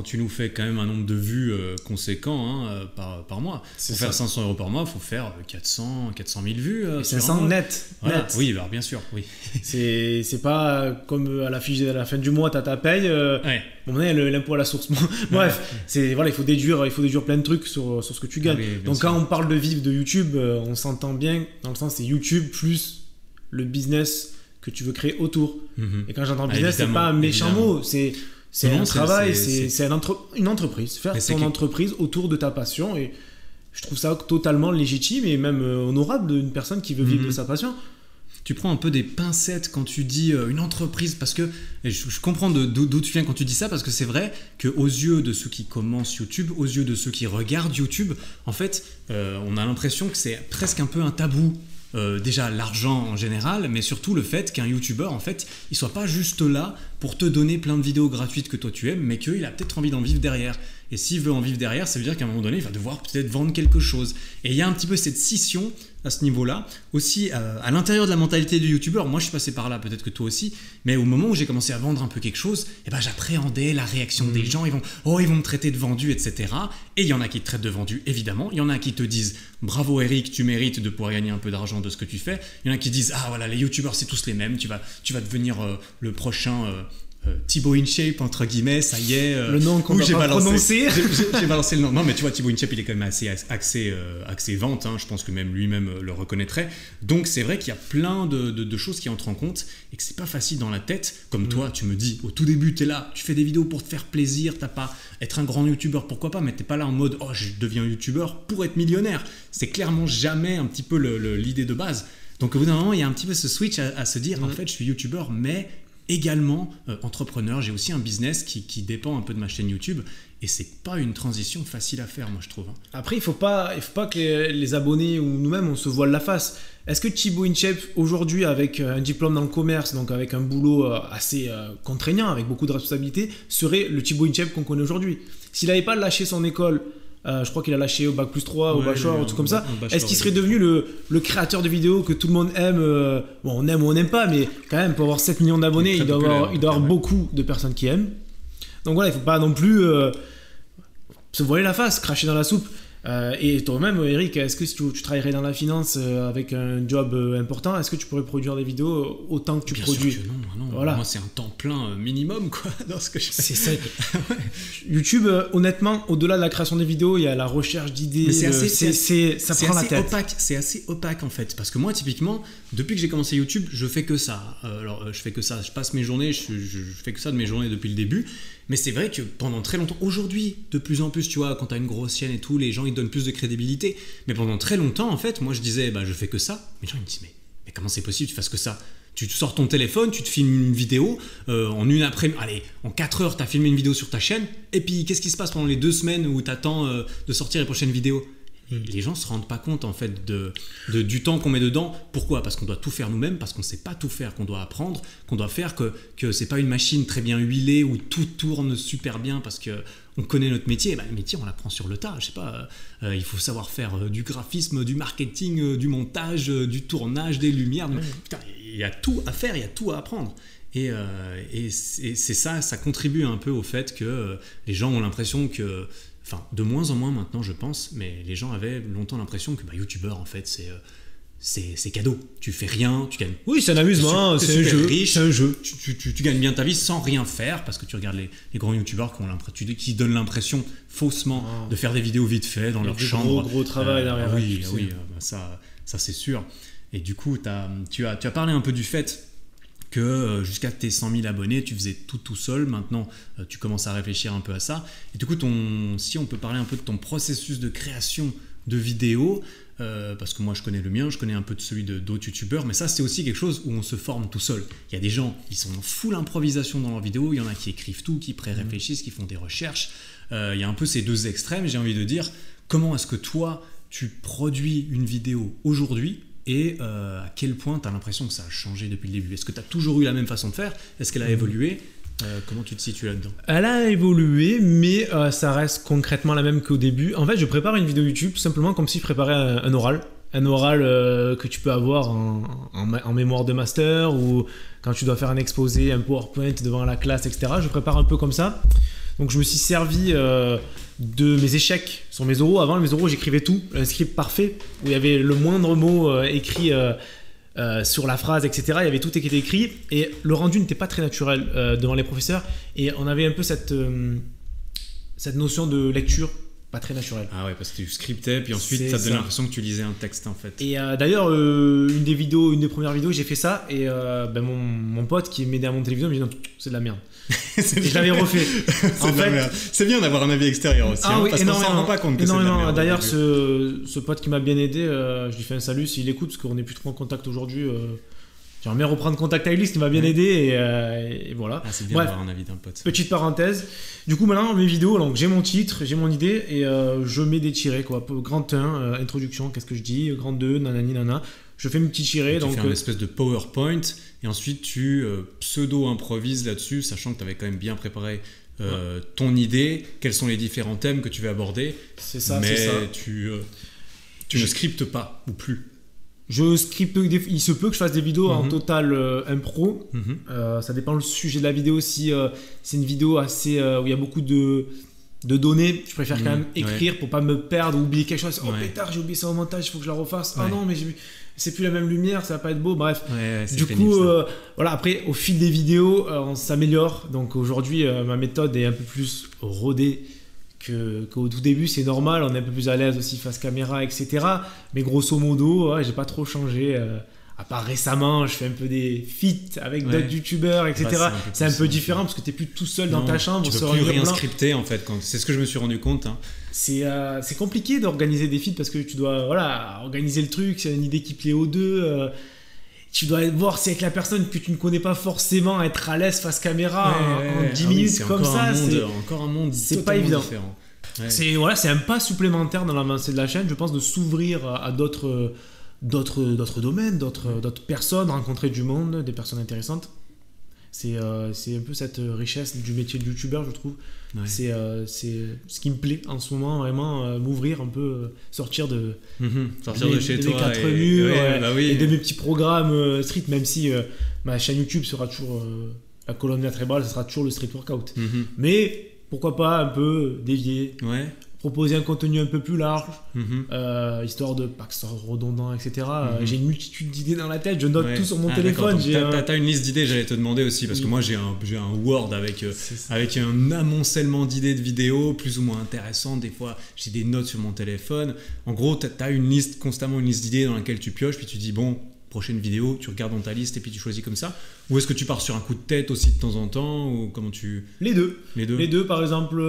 tu nous fais quand même un nombre de vues conséquent par mois. Pour faire 500 euros par mois, il faut faire 400 000 vues. 500 net. Oui, alors bien sûr. Oui. C'est pas comme à la fin du mois, tu as ta paye. Bon, on a l'impôt à la source. Bref, voilà, il faut déduire plein de trucs sur ce que tu gagnes. Donc quand on parle de vivre de YouTube, on s'entend bien dans le sens c'est YouTube plus le business que tu veux créer autour. Et quand j'entends business, c'est pas un méchant mot, c'est un travail, c'est une entreprise. Faire ton entreprise autour de ta passion, et je trouve ça totalement légitime et même honorable d'une personne qui veut vivre de sa passion. Tu prends un peu des pincettes quand tu dis une entreprise, parce que je comprends d'où tu viens quand tu dis ça, parce que c'est vrai qu'aux yeux de ceux qui commencent YouTube, aux yeux de ceux qui regardent YouTube, en fait, on a l'impression que c'est presque un peu un tabou. Déjà l'argent en général, mais surtout le fait qu'un YouTuber, en fait, il soit pas juste là pour te donner plein de vidéos gratuites que toi tu aimes, mais qu'il a peut-être envie d'en vivre derrière. Et s'il veut en vivre derrière, ça veut dire qu'à un moment donné, il va devoir peut-être vendre quelque chose. Et il y a un petit peu cette scission à ce niveau-là. Aussi, à l'intérieur de la mentalité du YouTuber, moi je suis passé par là, peut-être que toi aussi, mais au moment où j'ai commencé à vendre un peu quelque chose, j'appréhendais la réaction des gens. Ils vont me traiter de vendu, etc. Et il y en a qui te traitent de vendu, évidemment. Il y en a qui te disent « Bravo Eric, tu mérites de pouvoir gagner un peu d'argent de ce que tu fais ». Il y en a qui disent « Ah voilà, les YouTubers, c'est tous les mêmes. Tu vas devenir le prochain… Thibaut InShape entre guillemets, ça y est. Le nom qu'on va pas prononcer. J'ai balancé le nom. Non mais tu vois, Thibaut InShape, il est quand même assez axé vente. Je pense que même lui-même le reconnaîtrait. Donc c'est vrai qu'il y a plein de choses qui entrent en compte et que c'est pas facile dans la tête. Comme toi, tu me dis au tout début, t'es là, tu fais des vidéos pour te faire plaisir. T'as pas être un grand YouTuber, pourquoi pas, mais t'es pas là en mode oh je deviens YouTuber pour être millionnaire. C'est clairement jamais un petit peu l'idée de base. Donc au bout d'un moment, il y a un petit peu ce switch à se dire en fait, je suis YouTuber, mais également entrepreneur, j'ai aussi un business qui dépend un peu de ma chaîne YouTube, et c'est pas une transition facile à faire, moi je trouve. Après, il faut pas que les abonnés ou nous-mêmes on se voile la face. Est-ce que Thibaut InShape aujourd'hui, avec un diplôme dans le commerce, donc avec un boulot assez contraignant, avec beaucoup de responsabilités, serait le Thibaut InShape qu'on connaît aujourd'hui? S'il n'avait pas lâché son école, je crois qu'il a lâché au bac+3, au bachelor, un truc comme ça. Est-ce qu'il serait devenu le créateur de vidéos que tout le monde aime? Bon, on aime ou on n'aime pas, mais quand même, pour avoir 7 millions d'abonnés, il doit avoir beaucoup de personnes qui aiment. Donc voilà, il ne faut pas non plus se voiler la face, cracher dans la soupe. Et toi-même, Eric, est-ce que si tu travaillerais dans la finance avec un job important, est-ce que tu pourrais produire des vidéos autant que tu produis? Bien sûr que non. Voilà. Moi, c'est un temps plein minimum quoi, dans ce que je fais. C'est ça. YouTube, honnêtement, au-delà de la création des vidéos, il y a la recherche d'idées. Ça prend la tête. C'est assez opaque en fait. Parce que moi, typiquement, depuis que j'ai commencé YouTube, je fais que ça. Je fais que ça. Je passe mes journées, je fais que ça de mes journées depuis le début. Mais c'est vrai que pendant très longtemps, aujourd'hui, de plus en plus, tu vois, quand tu as une grosse chaîne et tout, les gens ils donnent plus de crédibilité. Mais pendant très longtemps, en fait, moi je disais, je fais que ça. Mais les gens ils me disent, mais comment c'est possible que tu fasses que ça? Tu te sors ton téléphone, tu te filmes une vidéo, en une après-midi, allez, en 4 heures, tu as filmé une vidéo sur ta chaîne. Et puis, qu'est-ce qui se passe pendant les 2 semaines où tu attends de sortir les prochaines vidéos? Les gens ne se rendent pas compte en fait du temps qu'on met dedans. Pourquoi? Parce qu'on doit tout faire nous-mêmes, parce qu'on ne sait pas tout faire, qu'on doit apprendre, qu'on doit faire, que c'est pas une machine très bien huilée où tout tourne super bien parce qu'on connaît notre métier. Le métier, on l'apprend sur le tas. Je sais pas, il faut savoir faire du graphisme, du marketing, du montage, du tournage, des lumières. Putain, il y a tout à faire, il y a tout à apprendre. Et c'est ça contribue un peu au fait que les gens ont l'impression que… Enfin, de moins en moins maintenant, je pense, mais les gens avaient longtemps l'impression que youtubeur, en fait, c'est cadeau. Tu fais rien, tu gagnes. Oui, c'est un amusement, c'est un jeu. Riche, c'est un jeu. Tu gagnes bien ta vie sans rien faire, parce que tu regardes les grands youtubeurs qui donnent l'impression faussement de faire des vidéos vite fait dans leur chambre. Gros travail derrière. Oui, ça c'est sûr. Et du coup, tu as parlé un peu du fait que jusqu'à tes 100 000 abonnés, tu faisais tout seul. Maintenant, tu commences à réfléchir un peu à ça. Et du coup, si on peut parler un peu de ton processus de création de vidéos, parce que moi, je connais le mien, je connais un peu de celui d'autres youtubeurs, mais ça, c'est aussi quelque chose où on se forme tout seul. Il y a des gens, ils sont en full improvisation dans leurs vidéos, il y en a qui écrivent tout, qui pré-réfléchissent, qui font des recherches. Il y a un peu ces deux extrêmes, j'ai envie de dire, comment est-ce que toi, tu produis une vidéo aujourd'hui ? Et à quel point tu as l'impression que ça a changé depuis le début? Est-ce que tu as toujours eu la même façon de faire? Est-ce qu'elle a évolué? Comment tu te situes là-dedans? Elle a évolué, mais ça reste concrètement la même qu'au début. En fait, je prépare une vidéo YouTube simplement comme si je préparais un oral. Un oral que tu peux avoir en mémoire de master, ou quand tu dois faire un exposé, un PowerPoint devant la classe, etc. Je prépare un peu comme ça. Donc je me suis servi de mes échecs sur mes oraux. Avant mes oraux, j'écrivais tout, un script parfait où il y avait le moindre mot écrit sur la phrase, etc. Il y avait tout qui était écrit et le rendu n'était pas très naturel devant les professeurs et on avait un peu cette notion de lecture pas très naturelle. Ah ouais, parce que tu scriptais, puis ensuite ça te donnait l'impression que tu lisais un texte en fait. Et d'ailleurs, une des premières vidéos, j'ai fait ça et mon pote qui m'aidait à monter les vidéos me dit non, c'est de la merde. Et je l'avais refait. C'est bien d'avoir un avis extérieur aussi, oui, parce qu'on s'en rend pas compte que c'est de la merde. D'ailleurs, ce pote qui m'a bien aidé, je lui fais un salut s'il écoute, parce qu'on n'est plus trop en contact aujourd'hui. J'aimerais bien reprendre contact avec lui, ce qui m'a bien aidé et voilà. Ah, c'est bien d'avoir un avis d'un pote. Petite parenthèse. Du coup, maintenant, mes vidéos, donc j'ai mon titre, j'ai mon idée et je mets des tirés, quoi. Grand 1, introduction, qu'est-ce que je dis, grand 2, nanani, nana. Je fais mes petits tirés. Tu fais une espèce de PowerPoint et ensuite tu pseudo-improvises là-dessus, sachant que tu avais quand même bien préparé ton idée, quels sont les différents thèmes que tu vas aborder. C'est ça, mais c'est ça. Tu ne scriptes pas, ou plus. Je scripte, il se peut que je fasse des vidéos en total impro. Ça dépend le sujet de la vidéo. Si c'est une vidéo assez où il y a beaucoup de données, je préfère quand même écrire pour pas me perdre ou oublier quelque chose. Oh pétard, j'ai oublié ça au montage, il faut que je la refasse. Ah non, mais c'est plus la même lumière, ça va pas être beau. Bref. Du coup, voilà. Après, au fil des vidéos, on s'améliore. Donc aujourd'hui, ma méthode est un peu plus rodée qu'au tout début, c'est normal, on est un peu plus à l'aise aussi face caméra, etc. Mais grosso modo, j'ai pas trop changé. À part récemment, je fais un peu des feats avec d'autres youtubeurs, etc. C'est un peu différent parce que t'es plus tout seul dans ta chambre. Tu peux plus rien scripter en fait. C'est ce que je me suis rendu compte. C'est compliqué d'organiser des feats parce que tu dois organiser le truc, c'est une idée qui plaît aux deux. Tu dois voir si avec la personne que tu ne connais pas forcément être à l'aise face caméra en 10 minutes comme ça. C'est encore un monde c'est pas évident. Différent. C'est un pas supplémentaire dans l'avancée de la chaîne, je pense, de s'ouvrir à d'autres domaines, d'autres personnes, rencontrer du monde, des personnes intéressantes. C'est un peu cette richesse du métier de youtubeur, je trouve. C'est ce qui me plaît en ce moment, vraiment m'ouvrir un peu, sortir de chez toi des 4 murs et de mes petits programmes street, même si ma chaîne YouTube sera toujours la colonne vertébrale, ce sera toujours le street workout. Mais pourquoi pas un peu dévier, proposer un contenu un peu plus large, histoire de pas que ce soit redondant, etc. J'ai une multitude d'idées dans la tête, je note tout sur mon téléphone. T'as une liste d'idées, j'allais te demander aussi, parce que moi j'ai un Word avec un amoncellement d'idées de vidéos plus ou moins intéressantes. Des fois j'ai des notes sur mon téléphone. En gros, t'as constamment une liste d'idées dans laquelle tu pioches, puis tu dis bon, prochaine vidéo, tu regardes dans ta liste et puis tu choisis comme ça. Ou est-ce que tu pars sur un coup de tête aussi de temps en temps, ou comment tu... Les deux, par exemple...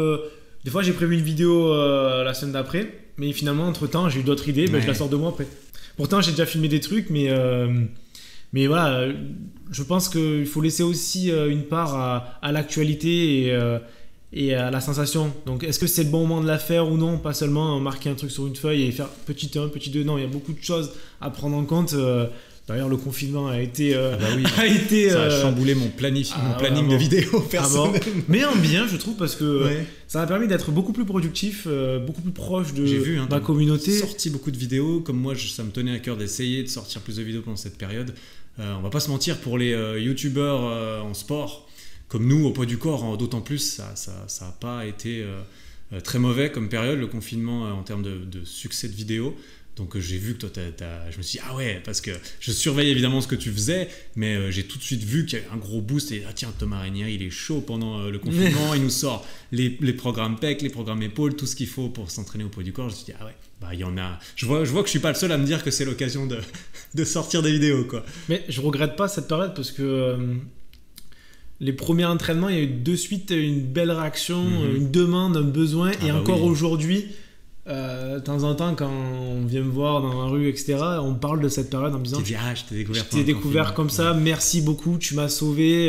Des fois, j'ai prévu une vidéo la semaine d'après, mais finalement, entre-temps, j'ai eu d'autres idées, je la sors 2 mois après. Pourtant, j'ai déjà filmé des trucs, mais voilà, je pense qu'il faut laisser aussi une part à l'actualité et à la sensation. Donc, est-ce que c'est le bon moment de la faire ou non? Pas seulement marquer un truc sur une feuille et faire petit 1, petit 2. Non, il y a beaucoup de choses à prendre en compte. D'ailleurs, le confinement a été... ça a chamboulé mon planning de vidéos personnel. Mais en bien, je trouve, parce que ça m'a permis d'être beaucoup plus productif, beaucoup plus proche de ma communauté. J'ai sorti beaucoup de vidéos. Comme moi, ça me tenait à cœur d'essayer de sortir plus de vidéos pendant cette période. On va pas se mentir, pour les youtubeurs en sport, comme nous, au poids du corps, d'autant plus, ça a pas été très mauvais comme période, le confinement, en termes de succès de vidéos. Donc j'ai vu que toi, je me suis dit, ah ouais, parce que je surveillais évidemment ce que tu faisais, mais j'ai tout de suite vu qu'il y avait un gros boost. Et tiens, Thomas Ranieri, il est chaud pendant le confinement, il nous sort les programmes PEC, les programmes épaules, tout ce qu'il faut pour s'entraîner au poids du corps. Je me suis dit, ah ouais, il y en a. Je vois que je suis pas le seul à me dire que c'est l'occasion de sortir des vidéos, quoi. Mais je regrette pas cette période parce que les premiers entraînements, il y a eu de suite une belle réaction, une demande, un besoin, et encore aujourd'hui. De temps en temps, quand on vient me voir dans la rue, etc., on parle de cette période en me disant je t'ai découvert comme ça, merci beaucoup, tu m'as sauvé.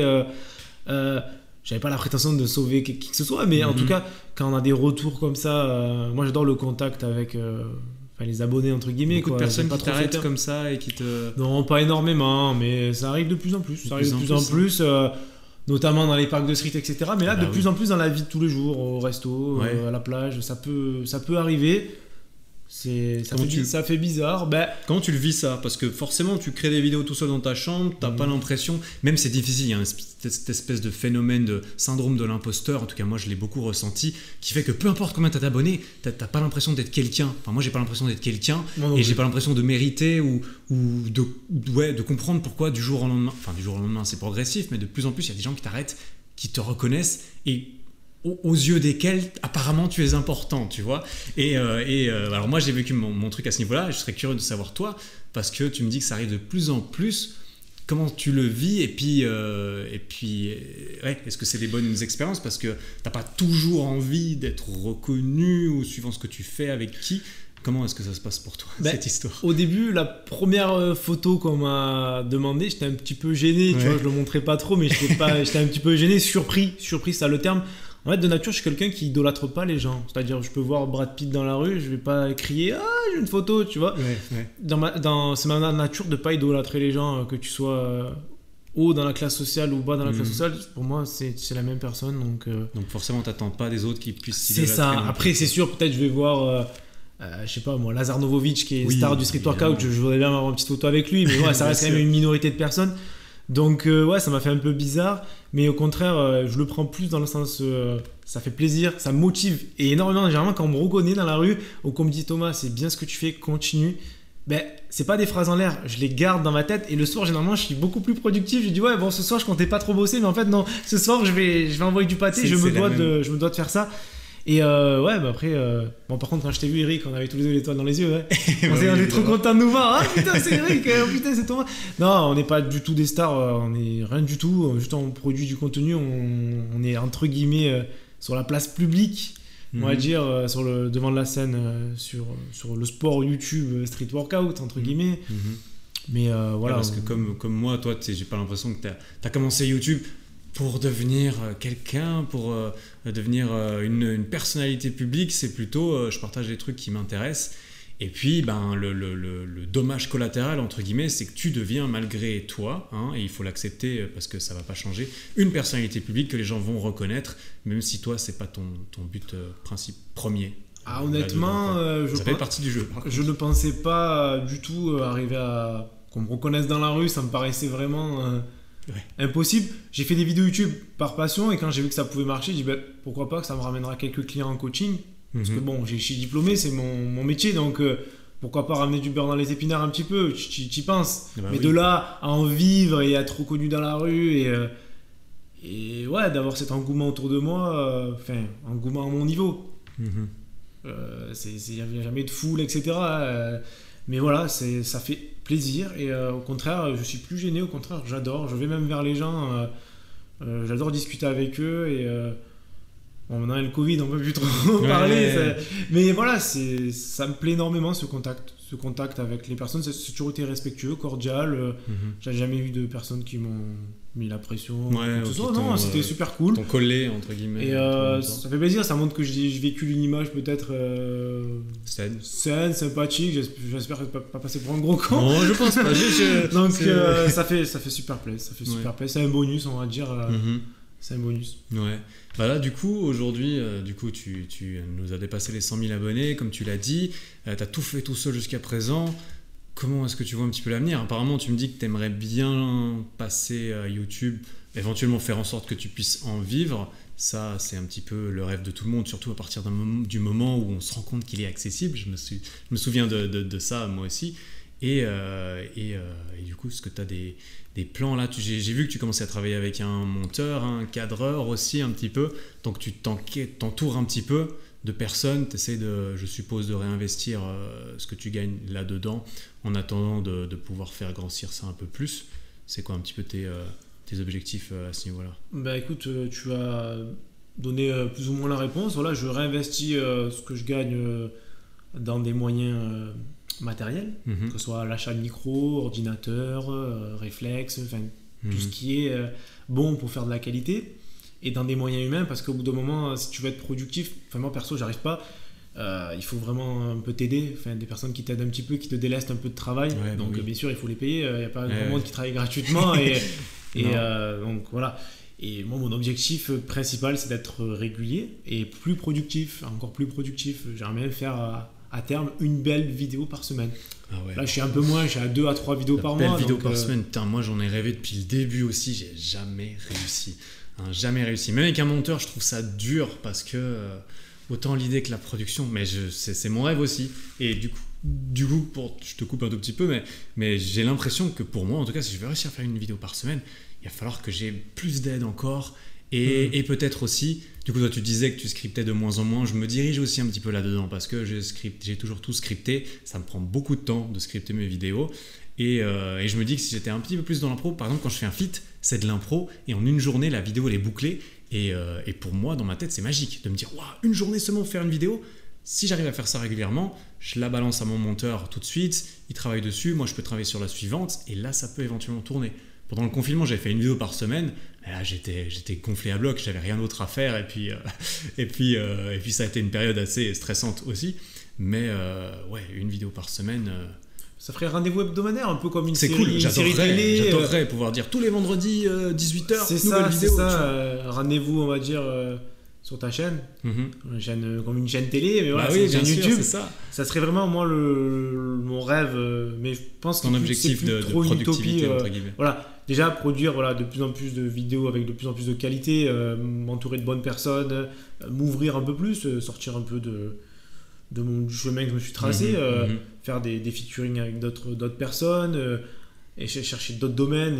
J'avais pas la prétention de sauver qui que ce soit, mais en tout cas, quand on a des retours comme ça, moi j'adore le contact avec les abonnés, entre guillemets. Beaucoup de personnes qui t'arrêtent comme ça et qui te... Non, pas énormément, mais ça arrive de plus en plus. Notamment dans les parcs de street, etc. Mais là, de plus en plus dans la vie de tous les jours, au resto, à la plage, ça peut arriver. Ça fait bizarre. Comment tu le vis ça? Parce que forcément, tu crées des vidéos tout seul dans ta chambre, t'as pas l'impression, même c'est difficile, il y a cette espèce de phénomène de syndrome de l'imposteur, en tout cas moi je l'ai beaucoup ressenti, qui fait que peu importe combien t'as d'abonnés, t'as pas l'impression d'être quelqu'un. Enfin moi j'ai pas l'impression d'être quelqu'un et j'ai pas l'impression de mériter ou de comprendre pourquoi du jour au lendemain c'est progressif, mais de plus en plus il y a des gens qui t'arrêtent, qui te reconnaissent et aux yeux desquels apparemment tu es important, tu vois. Alors moi j'ai vécu mon truc à ce niveau-là, je serais curieux de savoir toi, parce que tu me dis que ça arrive de plus en plus. Comment tu le vis et puis est-ce que c'est des bonnes expériences, parce que t'as pas toujours envie d'être reconnu ou suivant ce que tu fais avec qui. Comment est-ce que ça se passe pour toi, cette histoire? Au début, la première photo qu'on m'a demandé, j'étais un petit peu gêné, tu vois, je le montrais pas trop, mais j'étais un petit peu gêné, surpris, c'est le terme. En fait, de nature, je suis quelqu'un qui idolâtre pas les gens. C'est-à-dire, je peux voir Brad Pitt dans la rue, je vais pas crier « Ah, j'ai une photo », tu vois. C'est ma nature de pas idolâtrer les gens, que tu sois haut dans la classe sociale ou bas dans la classe sociale. Pour moi, c'est la même personne. Donc forcément, t'attends pas des autres qui puissent s'idolâtrer. C'est ça. Après, c'est sûr, peut-être je vais voir... je sais pas moi, Lazar Novovic qui est star du street workout, je voudrais bien avoir une petite photo avec lui, mais ouais, ça reste quand même une minorité de personnes. Donc ça m'a fait un peu bizarre, mais au contraire je le prends plus dans le sens ça fait plaisir, ça me motive et énormément. Généralement quand on me reconnaît dans la rue ou qu'on me dit Thomas c'est bien ce que tu fais, continue, c'est pas des phrases en l'air, je les garde dans ma tête et le soir généralement je suis beaucoup plus productif. Je dis ouais bon ce soir je comptais pas trop bosser, mais en fait non, ce soir je vais envoyer du pâté, je me dois de faire ça. Et après par contre quand je t'ai vu Eric, on avait tous les deux l'étoile dans les yeux, on est trop content de nous voir. Ah putain c'est Eric, putain c'est Thomas. Non, on n'est pas du tout des stars, on est rien du tout, juste on produit du contenu, on est entre guillemets sur la place publique, on va dire, sur le devant de la scène, sur le sport YouTube street workout entre guillemets. Mais voilà, parce que comme moi, toi j'ai pas l'impression que t'as commencé YouTube pour devenir quelqu'un, pour devenir une personnalité publique. C'est plutôt je partage des trucs qui m'intéressent, et puis le dommage collatéral entre guillemets, c'est que tu deviens malgré toi, et il faut l'accepter parce que ça va pas changer, une personnalité publique que les gens vont reconnaître, même si toi c'est pas ton but premier. Honnêtement ça fait partie du jeu. Je ne pensais pas du tout arriver à qu'on me reconnaisse dans la rue, ça me paraissait vraiment impossible. J'ai fait des vidéos YouTube par passion, et quand j'ai vu que ça pouvait marcher, j'ai dit pourquoi pas, que ça me ramènera quelques clients en coaching, parce que bon, je suis diplômé, c'est mon métier, donc pourquoi pas ramener du beurre dans les épinards un petit peu, tu y penses. Mais de là à en vivre et à être reconnu dans la rue et ouais, d'avoir cet engouement autour de moi, engouement à mon niveau, il n'y avait jamais de foule, etc. Mais voilà, ça fait plaisir, et au contraire je suis plus gêné, au contraire j'adore, je vais même vers les gens, j'adore discuter avec eux, et maintenant il y a le Covid, on peut plus trop parler, mais voilà, ça me plaît énormément ce contact avec les personnes. C'est toujours été respectueux, cordial, j'ai jamais eu de personnes qui m'ont mis la pression, non, c'était super cool, t'ont collé entre guillemets, et ça fait plaisir, ça montre que je véhicule une image peut-être saine, sympathique. J'espère que je ne vais pas passer pour un gros con. Non, je pense pas. Donc ça fait super plaisir, c'est un bonus, on va dire. C'est un bonus. Ouais. Là, du coup, aujourd'hui, tu nous as dépassé les 100 000 abonnés, comme tu l'as dit. Tu as tout fait tout seul jusqu'à présent. Comment est-ce que tu vois un petit peu l'avenir? Apparemment, tu me dis que tu aimerais bien passer à YouTube, éventuellement faire en sorte que tu puisses en vivre. Ça, c'est un petit peu le rêve de tout le monde, surtout à partir du moment où on se rend compte qu'il est accessible. Je me souviens de ça, moi aussi. Et du coup, est-ce que tu as des plans là? J'ai vu que tu commençais à travailler avec un monteur, un cadreur aussi un petit peu. Donc tu t'entoures un petit peu de personnes, tu essaies je suppose, de réinvestir ce que tu gagnes là-dedans en attendant de pouvoir faire grossir ça un peu plus. C'est quoi un petit peu tes objectifs à ce niveau-là? Écoute, tu as donné plus ou moins la réponse. Voilà, je réinvestis ce que je gagne dans des moyens matériels, que ce soit l'achat de micro, ordinateur, réflexe, tout ce qui est bon pour faire de la qualité, et dans des moyens humains, parce qu'au bout d'un moment, si tu veux être productif, moi perso j'arrive pas, il faut vraiment un peu t'aider, des personnes qui t'aident un petit peu, qui te délestent un peu de travail, donc bien sûr il faut les payer, il n'y a pas grand monde qui travaille gratuitement, donc voilà. Et moi, mon objectif principal, c'est d'être régulier et plus productif, encore plus productif. J'aimerais bien faire à terme une belle vidéo par semaine. Ah ouais. Là, je suis un peu moins, je suis à 2 à 3 vidéos par mois. Belle vidéo donc, par semaine, putain, moi j'en ai rêvé depuis le début aussi, j'ai jamais réussi. Hein, jamais réussi. Même avec un monteur, je trouve ça dur parce que autant l'idée que la production, mais c'est mon rêve aussi. Et du coup je te coupe un tout petit peu, mais j'ai l'impression que pour moi, en tout cas, si je veux réussir à faire une vidéo par semaine, il va falloir que j'ai plus d'aide encore. Et peut-être aussi, du coup, toi tu disais que tu scriptais de moins en moins, je me dirige aussi un petit peu là-dedans parce que j'ai toujours tout scripté, ça me prend beaucoup de temps de scripter mes vidéos. Et je me dis que si j'étais un petit peu plus dans l'impro, par exemple quand je fais un feat, c'est de l'impro et en une journée la vidéo elle est bouclée et pour moi dans ma tête c'est magique de me dire waouh, une journée seulement faire une vidéo. Si j'arrive à faire ça régulièrement, je la balance à mon monteur tout de suite, il travaille dessus, moi je peux travailler sur la suivante et là ça peut éventuellement tourner. Pendant le confinement j'avais fait une vidéo par semaine, et là j'étais gonflé à bloc, j'avais rien d'autre à faire et puis ça a été une période assez stressante aussi, mais ouais, une vidéo par semaine. Ça ferait rendez-vous hebdomadaire, un peu comme une c'est série, cool, une série télé. j'adorerais pouvoir dire tous les vendredis 18h, C'est nouvelle ça, vidéo. c'est ça. Rendez-vous, on va dire, sur ta chaîne, comme une chaîne télé, mais voilà, Bah c'est oui, une chaîne bien sûr, YouTube. c'est ça. Ça serait vraiment moi mon rêve, mais je pense que Ton objectif c'est plus de trop une productivité, utopie. entre guillemets. Voilà, déjà produire de plus en plus de vidéos avec de plus en plus de qualité, m'entourer de bonnes personnes, m'ouvrir un peu plus, sortir un peu du chemin que je me suis tracé, faire des featuring avec d'autres personnes, et chercher d'autres domaines.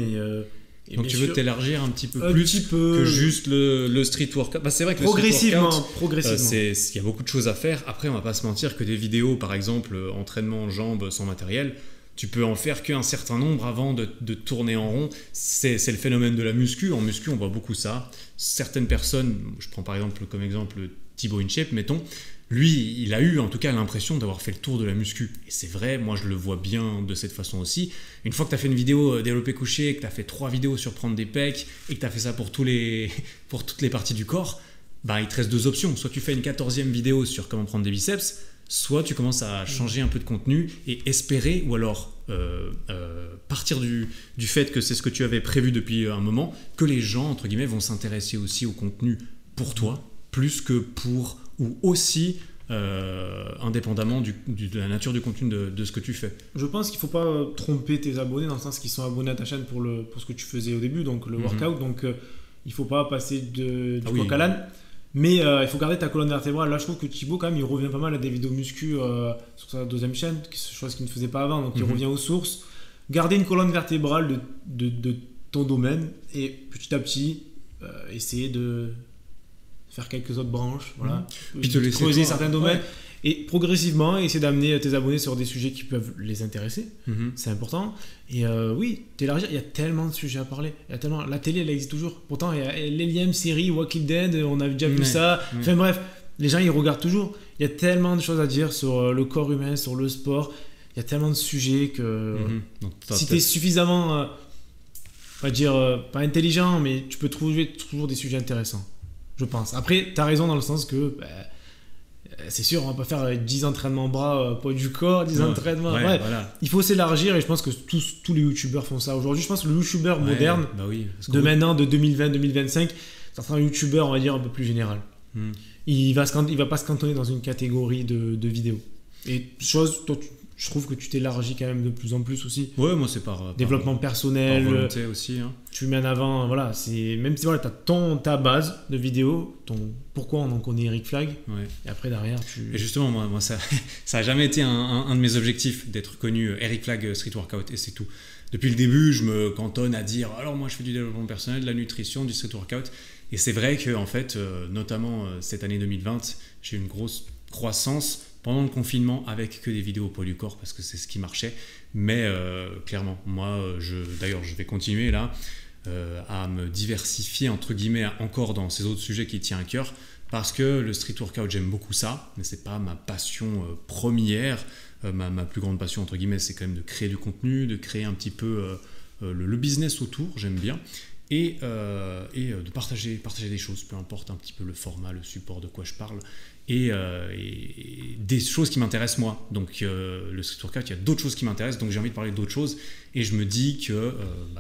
Et Donc bien tu veux sûr, t'élargir un petit peu un plus petit peu, que juste le street workout. Bah, c'est vrai que le progressivement. street workout, il y a beaucoup de choses à faire. Après, on va pas se mentir que des vidéos, par exemple, entraînement jambes sans matériel, tu peux en faire qu'un certain nombre avant de tourner en rond. C'est le phénomène de la muscu. En muscu, on voit beaucoup ça. Certaines personnes, je prends par exemple comme exemple Thibaut InShape, mettons, lui, il a eu en tout cas l'impression d'avoir fait le tour de la muscu. Et c'est vrai, moi je le vois bien de cette façon aussi. Une fois que tu as fait une vidéo développé couché, que tu as fait 3 vidéos sur prendre des pecs, et que tu as fait ça pour toutes les parties du corps, bah, il te reste 2 options. Soit tu fais une 14e vidéo sur comment prendre des biceps, soit tu commences à changer un peu de contenu et espérer, ou alors partir du fait que c'est ce que tu avais prévu depuis un moment, que les gens, entre guillemets, vont s'intéresser aussi au contenu pour toi, plus que pour, ou aussi indépendamment de la nature du contenu de ce que tu fais. Je pense qu'il ne faut pas tromper tes abonnés dans le sens qu'ils sont abonnés à ta chaîne pour ce que tu faisais au début, donc le workout, donc il ne faut pas passer du coq à l'âne. Mais il faut garder ta colonne vertébrale. Là, je trouve que Thibaut, quand même, il revient pas mal à des vidéos muscu sur sa 2e chaîne, chose qu'il ne faisait pas avant. Donc, il revient aux sources. Garder une colonne vertébrale de ton domaine et petit à petit, essayer de faire quelques autres branches. Voilà. Puis te laisser creuser toi, certains domaines. Et progressivement, essayer d'amener tes abonnés sur des sujets qui peuvent les intéresser. C'est important. Et oui, t'élargir. Il y a tellement de sujets à parler. La télé, elle existe toujours. Pourtant, il y a l'énième série Walking Dead, on a déjà vu ça. Enfin bref, les gens, ils regardent toujours. Il y a tellement de choses à dire sur le corps humain, sur le sport. Il y a tellement de sujets que si t'es suffisamment, pas intelligent, mais tu peux trouver toujours des sujets intéressants, je pense. Après, t'as raison dans le sens que... c'est sûr, on va pas faire 10 entraînements bras, poids du corps, 10 entraînements. Voilà. Il faut s'élargir et je pense que tous les youtubeurs font ça aujourd'hui. Je pense que le youtubeur moderne de maintenant, de 2020-2025, c'est un youtubeur, on va dire, un peu plus général. Il va pas se cantonner dans une catégorie de vidéos. Et toi, je trouve que tu t'élargis quand même de plus en plus aussi. Ouais, moi c'est par développement personnel, par volonté aussi. Tu mets en avant, voilà, même si tu as ta base de vidéo, pourquoi on en connaît Eric Flag, et après derrière Et justement, moi ça a jamais été un de mes objectifs d'être connu Eric Flag Street Workout, et c'est tout. Depuis le début, je me cantonne à dire alors moi je fais du développement personnel, de la nutrition, du street workout, et c'est vrai que en fait, notamment cette année 2020, j'ai eu une grosse croissance pendant le confinement avec que des vidéos au poids du corps parce que c'est ce qui marchait. Mais clairement, moi, d'ailleurs, je vais continuer là à me diversifier entre guillemets encore dans ces autres sujets qui tiennent à cœur parce que le street workout, j'aime beaucoup ça, mais c'est pas ma passion première. Ma plus grande passion entre guillemets, c'est quand même de créer du contenu, de créer un petit peu le business autour. J'aime bien. Et de partager des choses, peu importe un petit peu le format, le support de quoi je parle, et des choses qui m'intéressent moi. Donc le street workout, il y a d'autres choses qui m'intéressent, donc j'ai envie de parler d'autres choses, et je me dis que,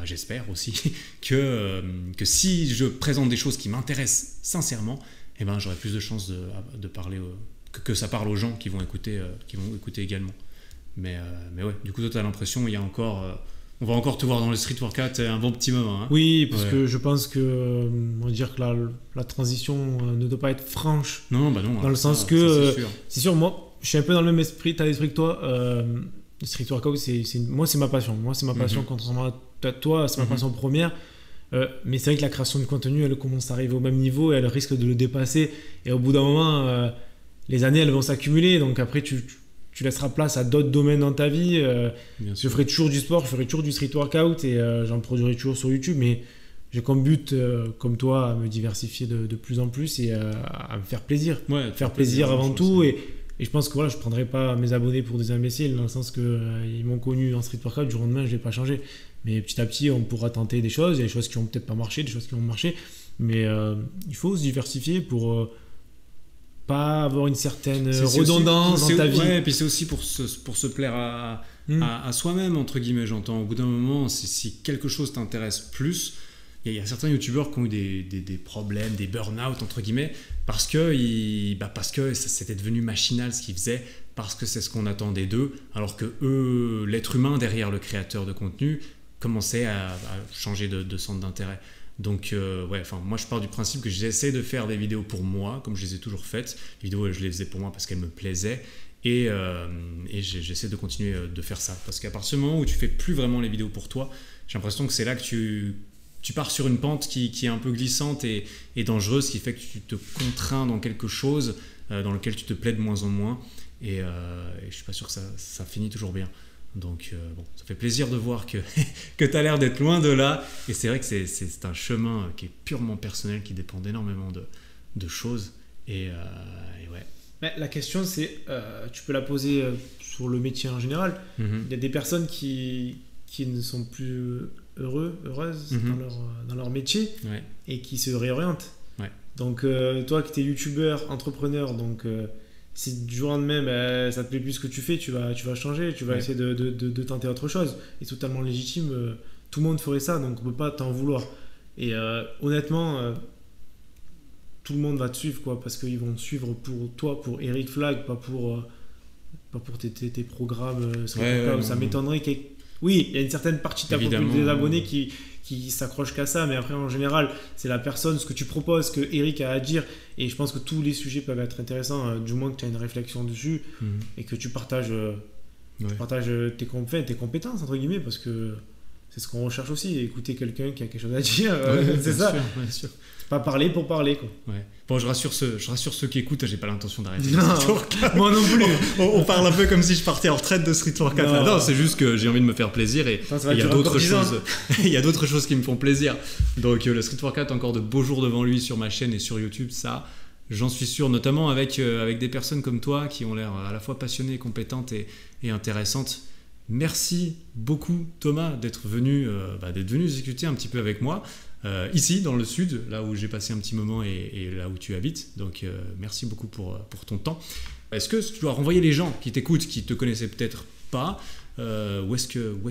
j'espère aussi, que si je présente des choses qui m'intéressent sincèrement, j'aurai plus de chances de parler que ça parle aux gens qui vont écouter également. Mais ouais, du coup, toi, tu as l'impression il y a encore... on va encore te voir dans le street workout un bon petit moment. Hein. Oui, parce que je pense que on va dire que la transition ne doit pas être franche. Non, dans le sens que c'est sûr, moi, je suis un peu dans le même état d'esprit que toi. Le street workout, moi, c'est ma passion. Moi, c'est ma passion, contrairement à toi, c'est ma passion première. Mais c'est vrai que la création de contenu, elle commence à arriver au même niveau et elle risque de le dépasser. Et au bout d'un moment, les années, elles vont s'accumuler. Donc après, tu laisseras place à d'autres domaines dans ta vie. Je ferai toujours du sport, je ferai toujours du street workout et j'en produirai toujours sur YouTube. Mais j'ai comme but, comme toi, à me diversifier de plus en plus et à me faire plaisir. Ouais, faire plaisir avant tout. Et je pense que voilà, je ne prendrai pas mes abonnés pour des imbéciles, dans le sens qu'ils m'ont connu en street workout, du jour au lendemain, je ne vais pas changer. Mais petit à petit, on pourra tenter des choses. Il y a des choses qui vont peut-être pas marcher, des choses qui vont marcher. Mais il faut se diversifier pour pas avoir une certaine redondance dans ta vie. Ouais, et puis c'est aussi pour se plaire à soi-même, entre guillemets, j'entends. Au bout d'un moment, si quelque chose t'intéresse plus, il y a certains youtubeurs qui ont eu des problèmes, des burn-out, entre guillemets, parce que c'était devenu machinal ce qu'ils faisaient, parce que c'est ce qu'on attendait d'eux, alors que eux, l'être humain derrière le créateur de contenu, commençait à changer de centre d'intérêt. Donc moi je pars du principe que j'essaie de faire des vidéos pour moi, comme je les ai toujours faites. Les vidéos, je les faisais pour moi parce qu'elles me plaisaient. Et j'essaie de continuer de faire ça. Parce qu'à partir du moment où tu fais plus vraiment les vidéos pour toi, j'ai l'impression que c'est là que tu pars sur une pente qui est un peu glissante et dangereuse, qui fait que tu te contrains dans quelque chose dans lequel tu te plais de moins en moins. Et je suis pas sûr que ça finit toujours bien. Donc ça fait plaisir de voir que tu as l'air d'être loin de là. Et c'est vrai que c'est un chemin qui est purement personnel, qui dépend énormément de choses. Et ouais. Mais la question, c'est, tu peux la poser sur le métier en général. Il y a des personnes qui ne sont plus heureuses dans leur métier et qui se réorientent. Ouais. Donc toi qui es youtubeur, entrepreneur, donc si du jour au lendemain ça te plaît plus ce que tu fais, tu vas changer, tu vas essayer de tenter autre chose. C'est totalement légitime, tout le monde ferait ça, donc on ne peut pas t'en vouloir. Et honnêtement, tout le monde va te suivre, quoi, parce qu'ils vont te suivre pour toi, pour Eric Flag, pas pour tes programmes. Ça m'étonnerait qu'il y ait... Oui, il y a une certaine partie de ta population des abonnés qui s'accrochent qu'à ça, mais après en général c'est la personne, ce que tu proposes, ce que Eric a à dire, et je pense que tous les sujets peuvent être intéressants, du moins que tu as une réflexion dessus et que tu partages, tes compétences entre guillemets, parce que c'est ce qu'on recherche aussi, écouter quelqu'un qui a quelque chose à dire, c'est ça. Bien sûr. Pas parler pour parler, quoi. Ouais. Bon, je rassure ceux qui écoutent, j'ai pas l'intention d'arrêter. Moi non plus. on parle un peu comme si je partais en retraite de street workout. Non, c'est juste que j'ai envie de me faire plaisir et il y a d'autres choses. Il y a d'autres choses qui me font plaisir. Donc le street workout a encore de beaux jours devant lui sur ma chaîne et sur YouTube, ça. J'en suis sûr, notamment avec des personnes comme toi qui ont l'air à la fois passionnées, compétentes et intéressantes. Merci beaucoup Thomas d'être venu discuter un petit peu avec moi ici dans le sud, là où j'ai passé un petit moment et là où tu habites. Donc merci beaucoup pour ton temps. Est-ce que tu dois renvoyer les gens qui t'écoutent, qui te connaissaient peut-être pas, où est-ce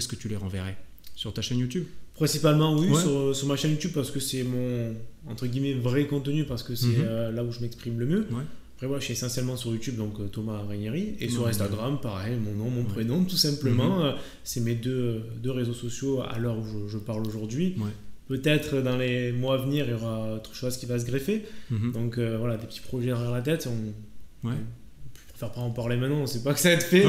que tu les renverrais? Sur ta chaîne YouTube? Principalement oui, sur ma chaîne YouTube, parce que c'est mon entre guillemets vrai contenu, parce que c'est là où je m'exprime le mieux. Après moi je suis essentiellement sur YouTube, donc Thomas Ranieri, et sur Instagram pareil, mon nom, mon prénom tout simplement. C'est mes deux réseaux sociaux à l'heure où je parle aujourd'hui. Peut-être dans les mois à venir il y aura autre chose qui va se greffer, donc voilà, des petits projets derrière la tête. On préfère pas en parler maintenant, on sait pas que ça va être fait.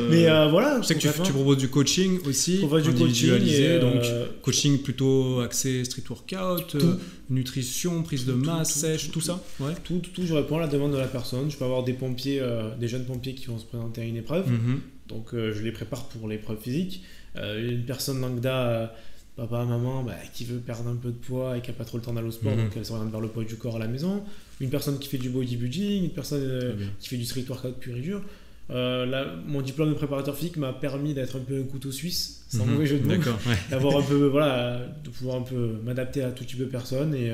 Mais voilà, je sais que tu proposes du coaching aussi, individualisé, donc coaching plutôt axé street workout, nutrition, prise de masse, sèche, tout ça. Tout, je réponds à la demande de la personne. Je peux avoir des pompiers, des jeunes pompiers qui vont se présenter à une épreuve, donc je les prépare pour l'épreuve physique. Une personne lambda, papa, maman, qui veut perdre un peu de poids et qui n'a pas trop le temps d'aller au sport, donc elle s'oriente vers le poids du corps à la maison. Une personne qui fait du bodybuilding, une personne qui fait du street workout pur et dur. Mon diplôme de préparateur physique m'a permis d'être un peu un couteau suisse, sans mauvais jeu de mots, d'avoir un peu, de pouvoir un peu m'adapter à tout type de personnes et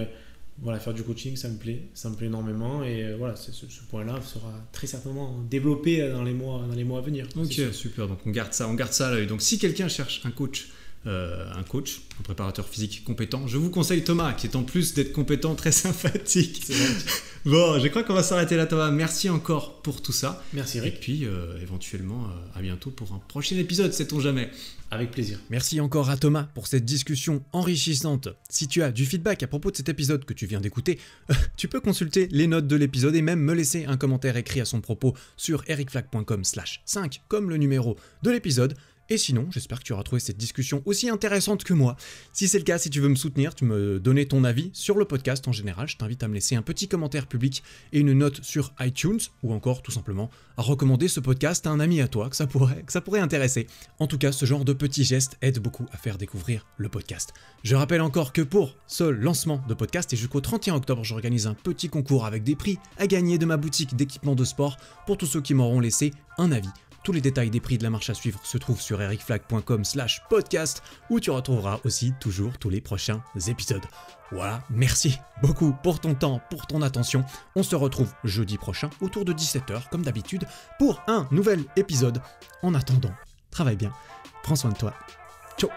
faire du coaching, ça me plaît énormément, et ce point-là sera très certainement développé dans les mois à venir. Ok, super, donc on garde ça à l'œil. Donc si quelqu'un cherche un coach, un préparateur physique compétent, je vous conseille Thomas, qui est en plus d'être compétent, très sympathique. Bon, je crois qu'on va s'arrêter là, Thomas. Merci encore pour tout ça. Merci Et Eric. puis, éventuellement, à bientôt pour un prochain épisode, sait-on jamais. Avec plaisir. Merci encore à Thomas pour cette discussion enrichissante. Si tu as du feedback à propos de cet épisode que tu viens d'écouter, tu peux consulter les notes de l'épisode et même me laisser un commentaire écrit à son propos sur ericflack.com/5 comme le numéro de l'épisode. Et sinon, j'espère que tu auras trouvé cette discussion aussi intéressante que moi. Si c'est le cas, si tu veux me soutenir, tu me donner ton avis sur le podcast en général, je t'invite à me laisser un petit commentaire public et une note sur iTunes, ou encore tout simplement à recommander ce podcast à un ami à toi que ça pourrait intéresser. En tout cas, ce genre de petits gestes aide beaucoup à faire découvrir le podcast. Je rappelle encore que pour ce lancement de podcast et jusqu'au 31 octobre, j'organise un petit concours avec des prix à gagner de ma boutique d'équipements de sport pour tous ceux qui m'auront laissé un avis. Tous les détails des prix de la marche à suivre se trouvent sur ericflack.com/podcast où tu retrouveras aussi toujours tous les prochains épisodes. Voilà, merci beaucoup pour ton temps, pour ton attention. On se retrouve jeudi prochain autour de 17h comme d'habitude pour un nouvel épisode. En attendant, travaille bien, prends soin de toi. Ciao.